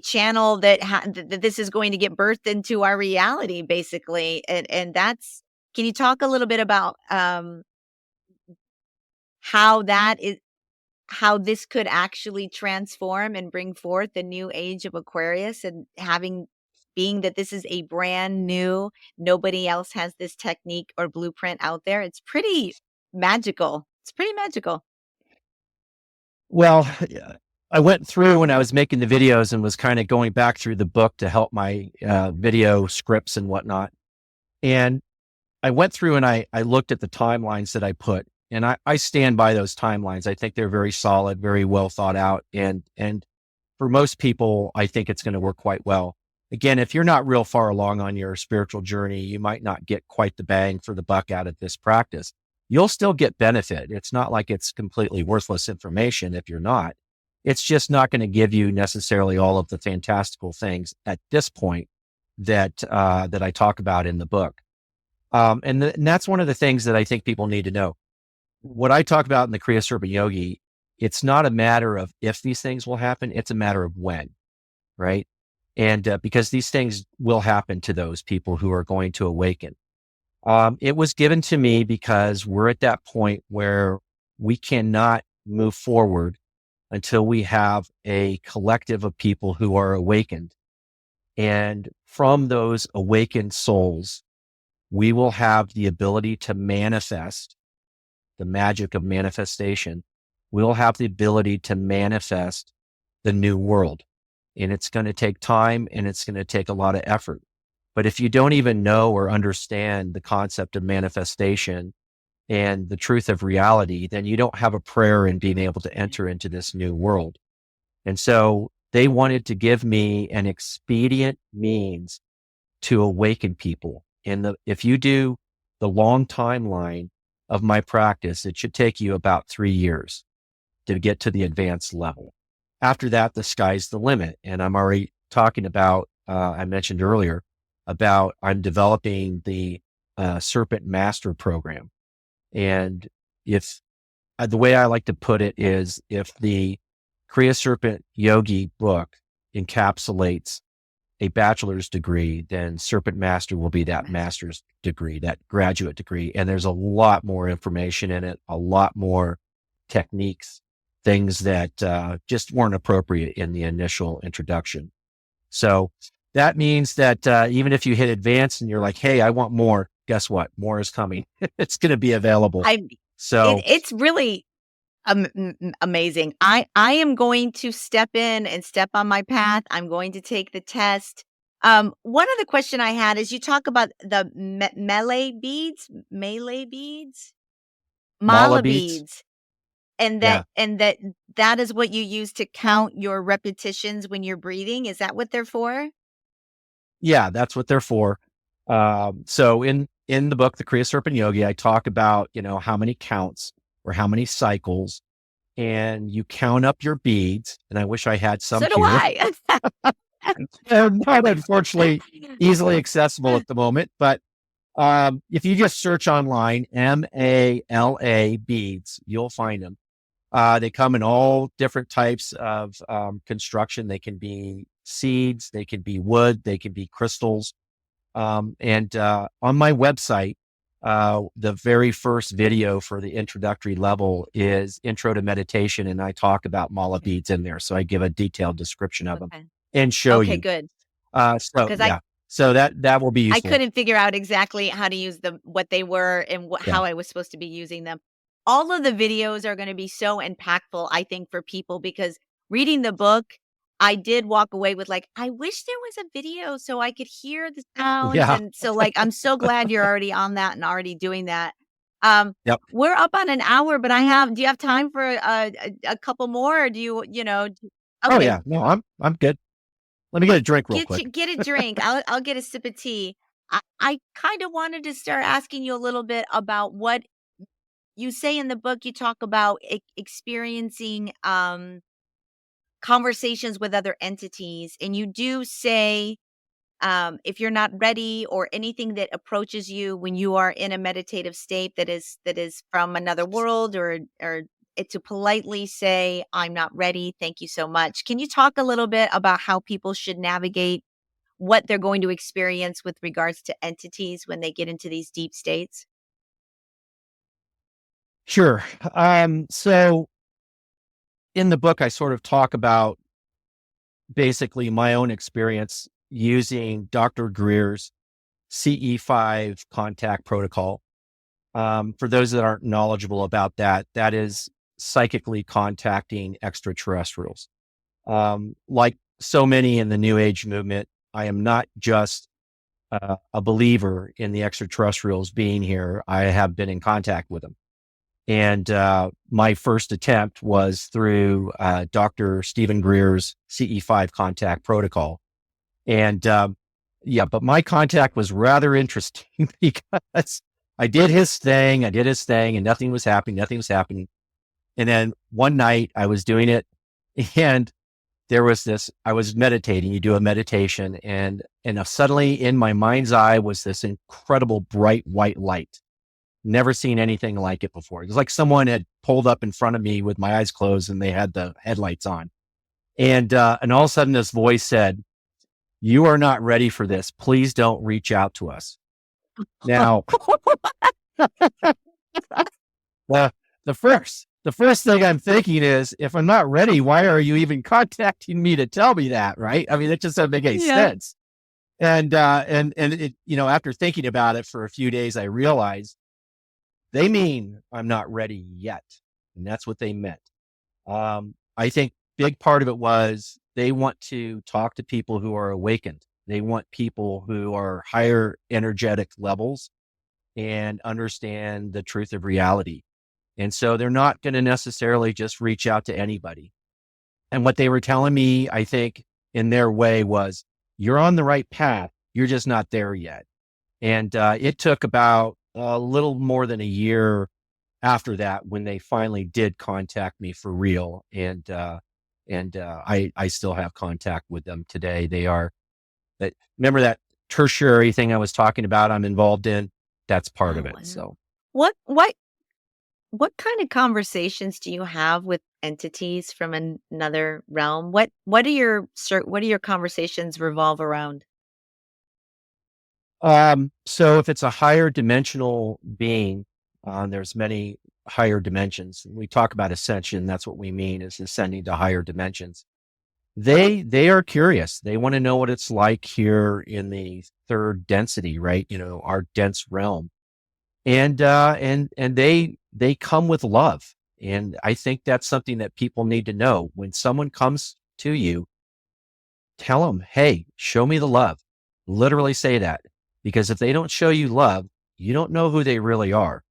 channel that this is going to get birthed into our reality, basically. And that's, can you talk a little bit about how that is, how this could actually transform and bring forth the new age of Aquarius, and being that this is a brand new, nobody else has this technique or blueprint out there. It's pretty magical. It's pretty magical. well, yeah, I went through when I was making the videos and was kind of going back through the book to help my video scripts and whatnot. And I went through and I looked at the timelines that I put, and I stand by those timelines. I think they're very solid, very well thought out. And for most people, I think it's going to work quite well. Again, if you're not real far along on your spiritual journey, you might not get quite the bang for the buck out of this practice. You'll still get benefit. It's not like it's completely worthless information if you're not. It's just not going to give you necessarily all of the fantastical things at this point that I talk about in the book. And that's one of the things that I think people need to know. What I talk about in the Kriya Serpent Yogi, it's not a matter of if these things will happen, it's a matter of when, right? And because these things will happen to those people who are going to awaken. It was given to me because we're at that point where we cannot move forward until we have a collective of people who are awakened. And from those awakened souls, we will have the ability to manifest the magic of manifestation. We'll have the ability to manifest the new world. And it's going to take time and it's going to take a lot of effort. But if you don't even know or understand the concept of manifestation and the truth of reality, then you don't have a prayer in being able to enter into this new world. And so they wanted to give me an expedient means to awaken people. And if you do the long timeline of my practice, it should take you about 3 years to get to the advanced level. After that, the sky's the limit. And I'm already talking about, I mentioned earlier about I'm developing the Serpent Master Program. And if the way I like to put it is, if the Kriya Serpent Yogi book encapsulates a bachelor's degree, then Serpent Master will be that master's degree, that graduate degree. And there's a lot more information in it, a lot more techniques, things that just weren't appropriate in the initial introduction. So that means that even if you hit advanced and you're like, hey, I want more, guess what? More is coming. It's going to be available. So It's really amazing. I am going to step in and step on my path. I'm going to take the test. One other question I had is, you talk about the Malay beads, mala mala beads. beads, and Yeah. that is what you use to count your repetitions when you're breathing. Is that what they're for? Yeah, that's what they're for. So in the book, The Kriya Serpent Yogi, I talk about, how many counts or how many cycles, and you count up your beads. And I wish I had some So do here. I. They're not unfortunately easily accessible at the moment, but if you just search online, MALA beads, you'll find them. They come in all different types of construction. They can be seeds, they can be wood, they can be crystals. And on my website, the very first video for the introductory level is Intro to Meditation, and I talk about mala beads in there. So I give a detailed description of them Okay. and show Okay, you. good. So Because yeah, so that will be I useful. couldn't figure out exactly how to use them, what they were, and Yeah. how I was supposed to be using them. All of the videos are going to be so impactful, I think, for people, because reading the book, I did walk away with, like, I wish there was a video so I could hear the sounds. Yeah. And so, like, I'm so glad you're already on that and already doing that. Yep. We're up on an hour, but do you have time for a couple more? Or do you, Oh okay. yeah. No, I'm good. Let me get a drink real Get quick. you get a drink. I'll get a sip of tea. I kind of wanted to start asking you a little bit about what you say in the book. You talk about experiencing conversations with other entities, and you do say if you're not ready or anything that approaches you when you are in a meditative state that is from another world or it to politely say I'm not ready, thank you so much. Can you talk a little bit about how people should navigate what they're going to experience with regards to entities when they get into these deep states? Sure. So in the book, I sort of talk about basically my own experience using Dr. Greer's CE5 contact protocol. For those that aren't knowledgeable about that, that is psychically contacting extraterrestrials. Like so many in the New Age movement, I am not just a believer in the extraterrestrials being here. I have been in contact with them. And my first attempt was through Dr. Stephen Greer's CE5 contact protocol. And yeah, but my contact was rather interesting because I did his thing, and nothing was happening, And then one night I was doing it, and there was this, I was meditating, you do a meditation, and suddenly in my mind's eye was this incredible bright white light. Never seen anything like it before. It was like someone had pulled up in front of me with my eyes closed and they had the headlights on. And all of a sudden this voice said, "You are not ready for this. Please don't reach out to us." Now, the, the first thing I'm thinking is, if I'm not ready, why are you even contacting me to tell me that? Right. I mean, it just doesn't make any Yeah. sense. And it, after thinking about it for a few days, I realized they mean I'm not ready yet. And that's what they meant. I think big part of it was they want to talk to people who are awakened. They want people who are higher energetic levels and understand the truth of reality. And so they're not going to necessarily just reach out to anybody. And what they were telling me, I think in their way, was, you're on the right path. You're just not there yet. And it took about a little more than a year after that when they finally did contact me for real. And I still have contact with them today. They are that. Remember that tertiary thing I was talking about I'm involved in? That's part Oh, of it. wow. So, What kind of conversations do you have with entities from another realm? What are your conversations revolve around? so if it's a higher dimensional being, there's many higher dimensions. We talk about ascension. That's what we mean, is ascending to higher dimensions. They are curious. They want to know what it's like here in the third density, right? Our dense realm. And they come with love. And I think that's something that people need to know. When someone comes to you, tell them, "Hey, show me the love." Literally say that, because if they don't show you love, you don't know who they really are.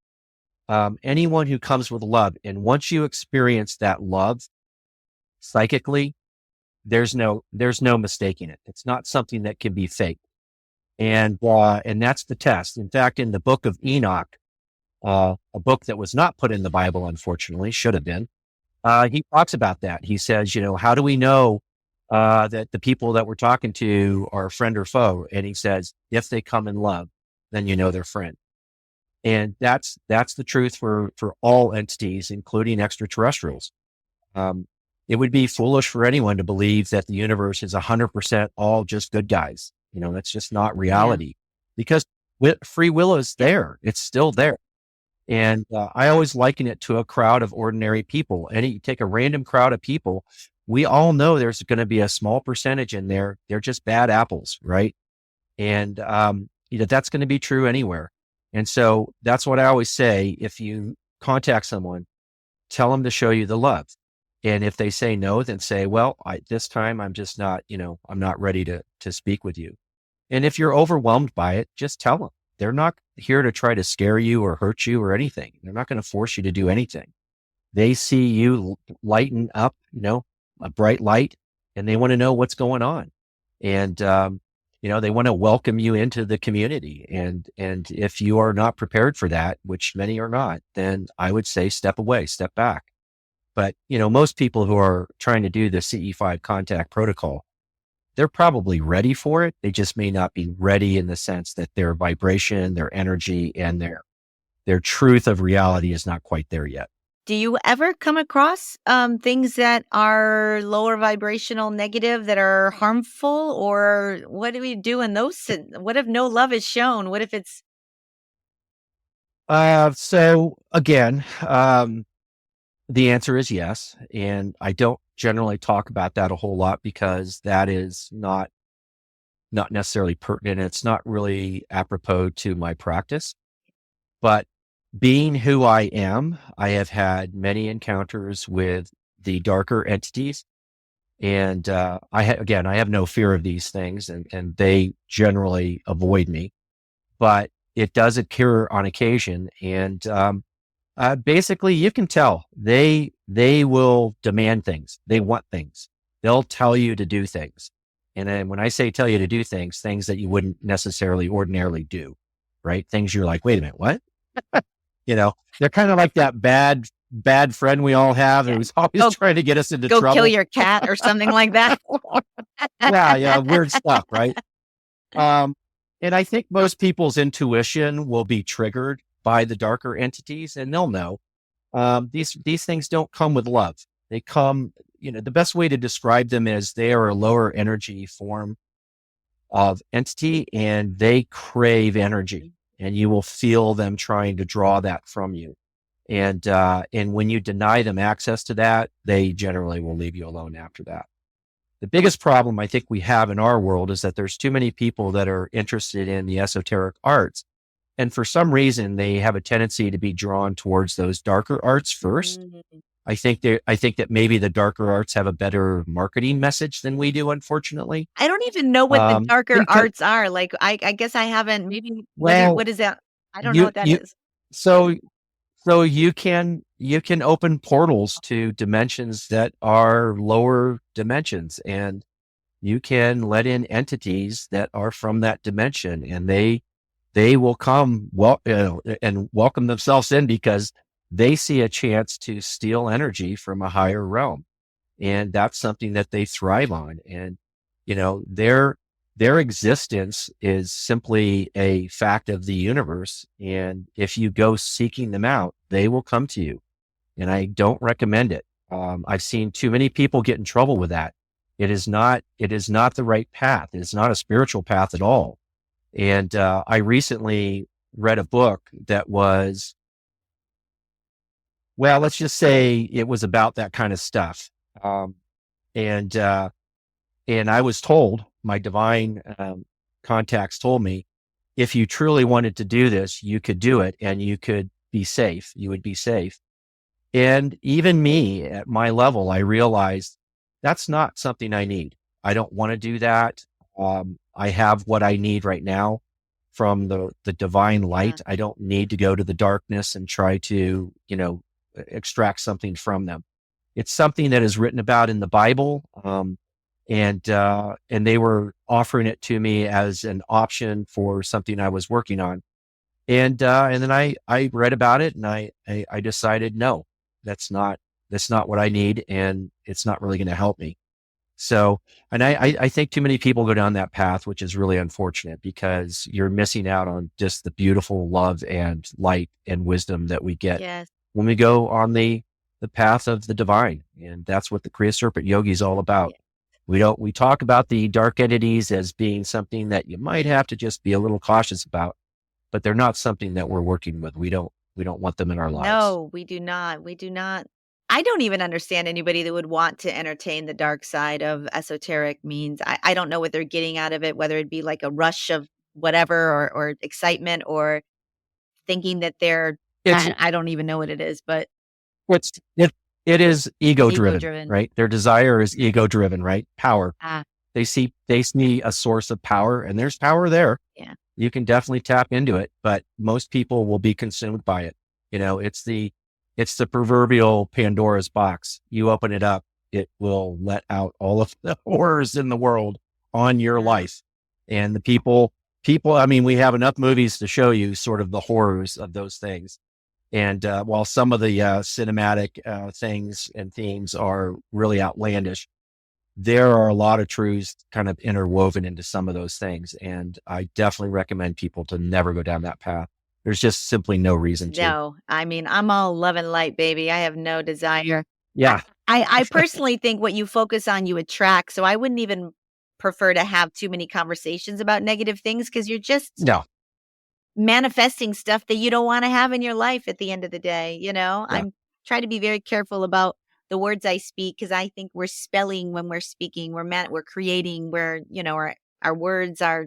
Anyone who comes with love, and once you experience that love psychically, there's no mistaking it. It's not something that can be faked. And that's the test. In fact, in the book of Enoch, a book that was not put in the Bible, unfortunately, should have been, he talks about that. He says, how do we know that the people that we're talking to are friend or foe? And he says, if they come in love, then you know they're friend. And that's the truth for all entities, including extraterrestrials. Um, it would be foolish for anyone to believe that the universe is 100% all just good guys. That's just not Yeah. reality, because free will is there. It's still there. And I always liken it to a crowd of ordinary people. And you take a random crowd of people, we all know there's going to be a small percentage in there. They're just bad apples, right? And that's going to be true anywhere. And so that's what I always say. If you contact someone, tell them to show you the love. And if they say no, then say, "Well, this time I'm just not, I'm not ready to speak with you." And if you're overwhelmed by it, just tell them. They're not here to try to scare you or hurt you or anything. They're not going to force you to do anything. They see you lighten up, a bright light, and they want to know what's going on. And, they want to welcome you into the community. And if you are not prepared for that, which many are not, then I would say step away, step back. But, most people who are trying to do the CE5 contact protocol, they're probably ready for it. They just may not be ready in the sense that their vibration, their energy, and their truth of reality is not quite there yet. Do you ever come across things that are lower vibrational, negative, that are harmful? Or what do we do in those? What if no love is shown? What if it's So again, the answer is yes. And I don't generally talk about that a whole lot because that is not necessarily pertinent. It's not really apropos to my practice. But being who I am, I have had many encounters with the darker entities. And I have no fear of these things, and they generally avoid me. But it does occur on occasion. And basically, you can tell they will demand things. They want things. They'll tell you to do things. And then when I say tell you to do things, things that you wouldn't necessarily ordinarily do, right? Things you're like, wait a minute, what? They're kind of like that bad friend we all have yeah, who's always go trying to get us into go kill trouble. your cat or something like that? Yeah, weird stuff, right? Um, and I think most people's intuition will be triggered by the darker entities, and they'll know. These things don't come with love. They come, the best way to describe them is they are a lower energy form of entity, and they crave energy, and you will feel them trying to draw that from you. And when you deny them access to that, they generally will leave you alone after that. The biggest problem I think we have in our world is that there's too many people that are interested in the esoteric arts. And for some reason, they have a tendency to be drawn towards those darker arts first. Mhm. I think that maybe the darker arts have a better marketing message than we do, unfortunately. I don't even know what the darker Because, arts are. Like, I guess I haven't. Maybe well, what is that? I don't know you, what that you, is. so, so you can open portals to dimensions that are lower dimensions, and you can let in entities that are from that dimension, and they will come and welcome themselves in because they see a chance to steal energy from a higher realm. And that's something that they thrive on. And, their existence is simply a fact of the universe. And if you go seeking them out, they will come to you. And I don't recommend it. I've seen too many people get in trouble with that. It is not the right path. It's not a spiritual path at all. And I recently read a book that was, well, let's just say it was about that kind of stuff. And and I was told, my divine contacts told me, if you truly wanted to do this, you could do it, and you could be safe. You would be safe. And even me at my level, I realized that's not something I need. I don't want to do that. I have what I need right now from the divine Yeah. light. I don't need to go to the darkness and try to, extract something from them. It's something that is written about in the Bible. And they were offering it to me as an option for something I was working on. And then I read about it, and I decided, no, that's not what I need. And it's not really going to help me. So, and I think too many people go down that path, which is really unfortunate because you're missing out on just the beautiful love and light and wisdom that we get Yes. when we go on the path of the divine. And that's what the Kriya Serpent Yogi is all about. Yeah. We talk about the dark entities as being something that you might have to just be a little cautious about, but they're not something that we're working with. We don't want them in our lives. No, we do not. We do not. I don't even understand anybody that would want to entertain the dark side of esoteric means. I don't know what they're getting out of it, whether it be like a rush of whatever, or excitement, or thinking that they're, It's I don't even know what it is, but it's it it is ego ego driven, driven. right? Their desire is ego driven, right? Power. Ah, They see a source of power, and there's power there. yeah. You can definitely tap into it, but most people will be consumed by it. It's the proverbial Pandora's box. You open it up, it will let out all of the horrors in the world. on your Yeah. life. And the people, I mean, we have enough movies to show you sort of the horrors of those things. And while some of the cinematic things and themes are really outlandish, there are a lot of truths kind of interwoven into some of those things. And I definitely recommend people to never go down that path. There's just simply no reason to. No, I mean, I'm all love and light, baby. I have no desire. I Yeah. I personally think what you focus on, you attract, so I wouldn't even prefer to have too many conversations about negative things because 'cause you're just No. manifesting stuff that you don't wanna have in your life at the end of the day, you know? Yeah. I'm trying to be very careful about the words I speak because I think we're spelling when we're speaking, we're creating, our words are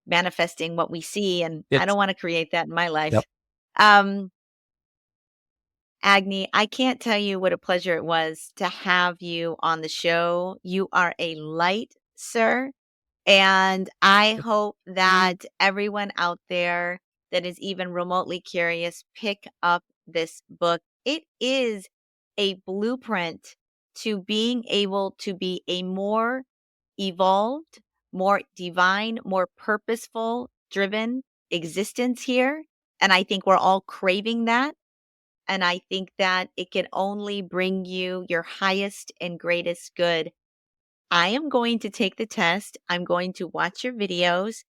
manifesting what we see, and I It's, don't wanna create that in my yep. life. Um Agni, I can't tell you what a pleasure it was to have you on the show. You are a light, sir. And I hope that everyone out there that is even remotely curious pick up this book. It is a blueprint to being able to be a more evolved, more divine, more purposeful driven existence here. And I think we're all craving that. And I think that it can only bring you your highest and greatest good. I am going to take the test. I'm going to watch your videos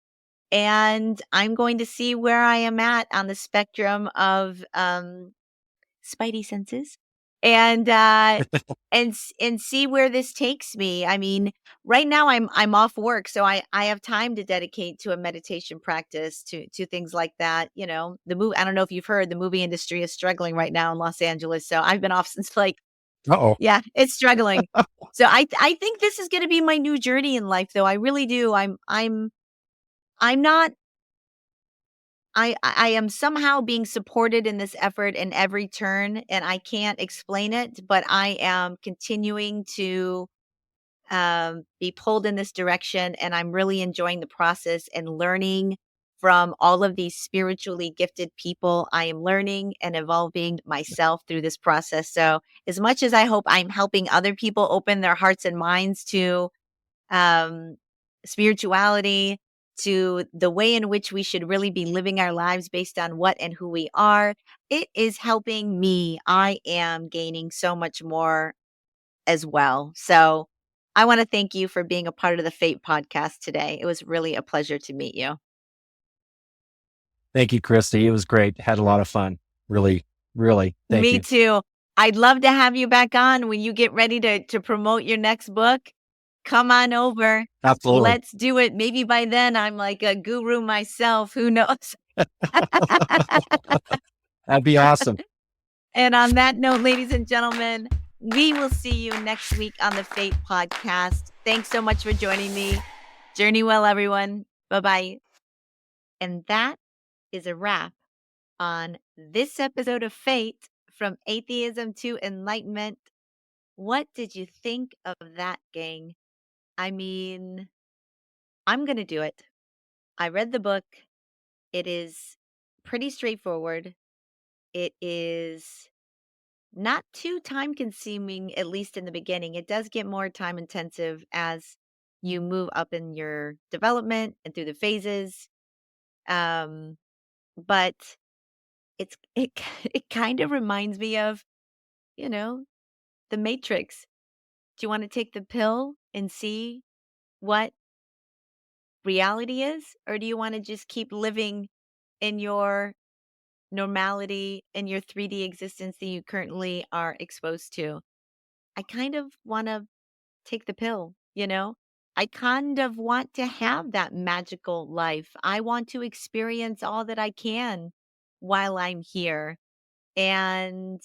and I'm going to see where I am at on the spectrum of spidey senses and and see where this takes me. I mean, right now I'm off work, so I have time to dedicate to a meditation practice, to things like that. You know, the movie, I don't know if you've heard, the movie industry is struggling right now in Los Angeles, so I've been off since like, Uh-oh. yeah, it's struggling. So I think this is going to be my new journey in life, though. I really do. I'm not I am somehow being supported in this effort in every turn, and I can't explain it, but I am continuing to be pulled in this direction, and I'm really enjoying the process and learning from all of these spiritually gifted people. I am learning and evolving myself through this process. So, as much as I hope I'm helping other people open their hearts and minds to um, spirituality, to the way in which we should really be living our lives based on what and who we are, it is helping me. I am gaining so much more as well. So I want to thank you for being a part of the Fate podcast today. It was really a pleasure to meet you. Thank you, Christy. It was great. Had a lot of fun. Really, really. Thank Me you. too. I'd love to have you back on when you get ready to promote your next book. Come on over. Absolutely. Let's do it. Maybe by then I'm like a guru myself. Who knows? That'd be awesome. And on that note, ladies and gentlemen, we will see you next week on the Fate podcast. Thanks so much for joining me. Journey well, everyone. Bye bye. And that is a wrap on this episode of Fate, from Atheism to Enlightenment. What did you think of that, gang? I mean, I'm going to do it. I read the book. It is pretty straightforward. It is not too time consuming, at least in the beginning. It does get more time intensive as you move up in your development and through the phases. Um, but it kind of reminds me of, you know, the Matrix. Do you want to take the pill and see what reality is? Or do you want to just keep living in your normality, in your 3D existence that you currently are exposed to? I kind of want to take the pill, you know? I kind of want to have that magical life. I want to experience all that I can while I'm here. And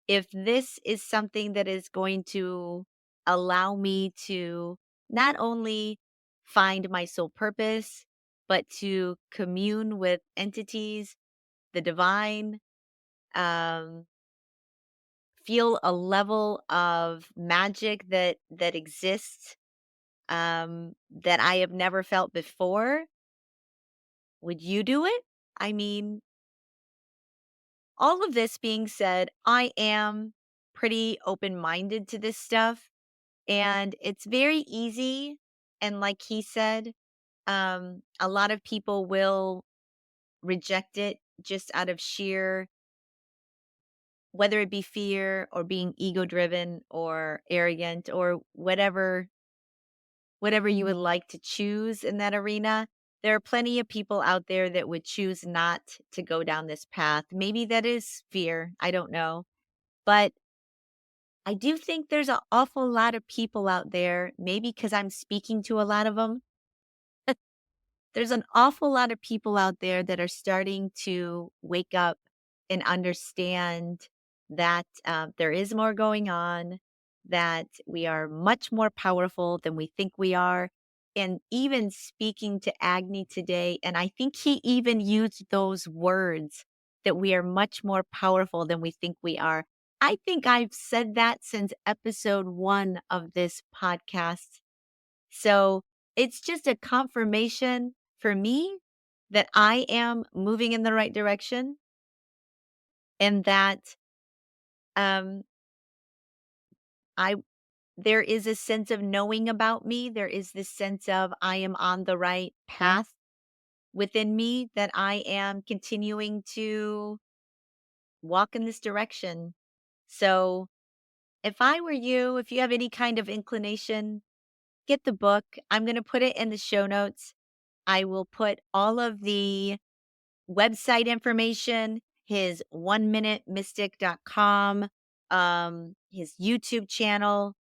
if this is something that is going to allow me to not only find my soul purpose, but to commune with entities, the divine, um, feel a level of magic that exists that I have never felt before, would you do it? I mean, all of this being said, I am pretty open minded to this stuff. And it's very easy And like he said, a lot of people will reject it just out of sheer, whether it be fear or being ego driven or arrogant or whatever you would like to choose in that arena. There are plenty of people out there that would choose not to go down this path. Maybe that is fear. I don't know. But I do think there's an awful lot of people out there, maybe because I'm speaking to a lot of them. There's an awful lot of people out there that are starting to wake up and understand that there is more going on, that we are much more powerful than we think we are. And even speaking to Agni today, and I think he even used those words that we are much more powerful than we think we are. I think I've said that since episode 1 of this podcast. So it's just a confirmation for me that I am moving in the right direction and that um I there is a sense of knowing about me. There is this sense of I am on the right path within me, that I am continuing to walk in this direction. So if I were you, if you have any kind of inclination, get the book. I'm going to put it in the show notes. I will put all of the website information, his oneminutemystic.com, his YouTube channel,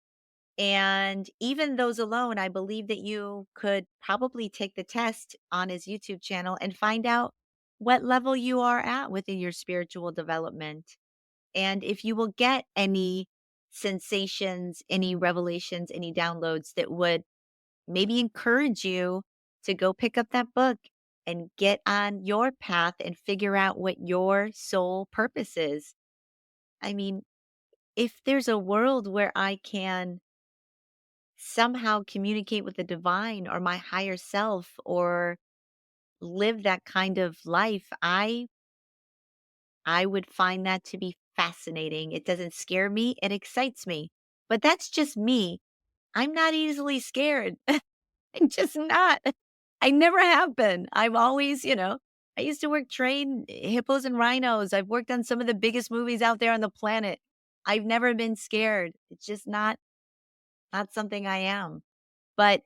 and even those alone, I believe that you could probably take the test on his YouTube channel and find out what level you are at within your spiritual development. And if you will get any sensations, any revelations, any downloads that would maybe encourage you to go pick up that book and get on your path and figure out what your soul purpose is. I mean, if there's a world where I can somehow communicate with the divine or my higher self or live that kind of life, I would find that to be fascinating. It doesn't scare me, it excites me. But that's just me. I'm not easily scared. I'm just not. I never have been. I've always, I used to train hippos and rhinos. I've worked on some of the biggest movies out there on the planet. I've never been scared. It's just not something I am. But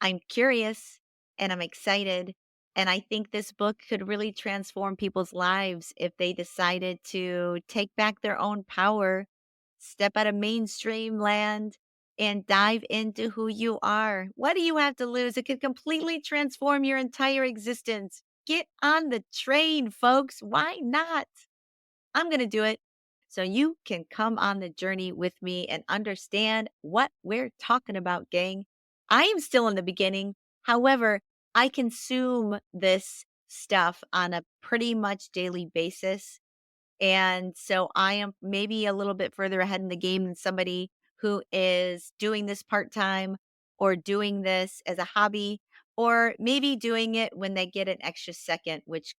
I'm curious and I'm excited. And I think this book could really transform people's lives if they decided to take back their own power, step out of mainstream land, and dive into who you are. What do you have to lose? It could completely transform your entire existence. Get on the train, folks. Why not? I'm going to do it. So you can come on the journey with me and understand what we're talking about, gang. I am still in the beginning. However, I consume this stuff on a pretty much daily basis. And so I am maybe a little bit further ahead in the game than somebody who is doing this part time or doing this as a hobby, or maybe doing it when they get an extra second, which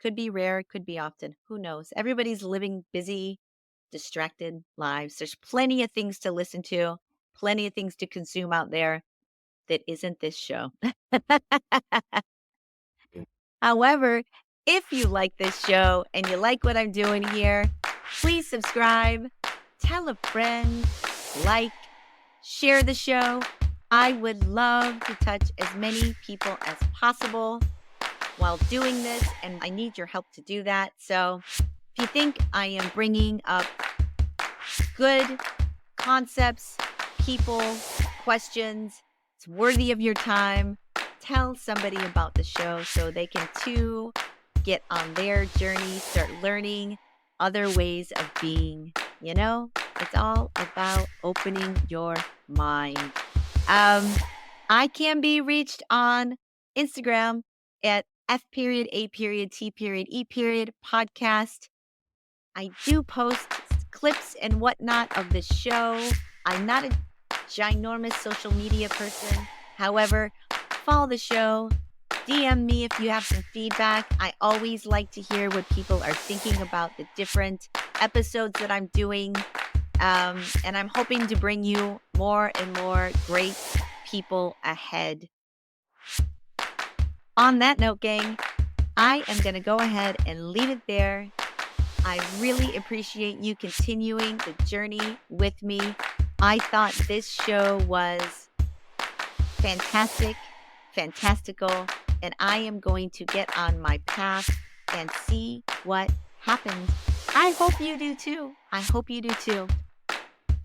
could be rare, could be often. Who knows? Everybody's living busy, distracted lives. There's plenty of things to listen to, plenty of things to consume out there that isn't this show. However, if you like this show and you like what I'm doing here, please subscribe, tell a friend, like, share the show. I would love to touch as many people as possible while doing this, and I need your help to do that. So if you think I am bringing up good concepts, people, questions, it's worthy of your time, tell somebody about the show so they can too get on their journey, start learning other ways of being. It's all about opening your mind. I can be reached on Instagram at F.A.T.E. podcast. I do post clips and whatnot of the show. I'm not a ginormous social media person. However, follow the show. DM me if you have some feedback. I always like to hear what people are thinking about the different episodes that I'm doing. And I'm hoping to bring you more and more great people ahead. On that note, gang, I am going to go ahead and leave it there. I really appreciate you continuing the journey with me. I thought this show was fantastic, fantastical, and I am going to get on my path and see what happens. I hope you do too. I hope you do too.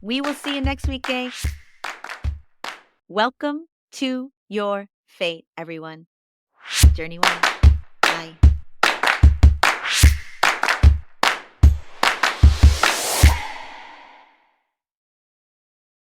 We will see you next week, gang. Welcome to your fate, everyone. Journey one.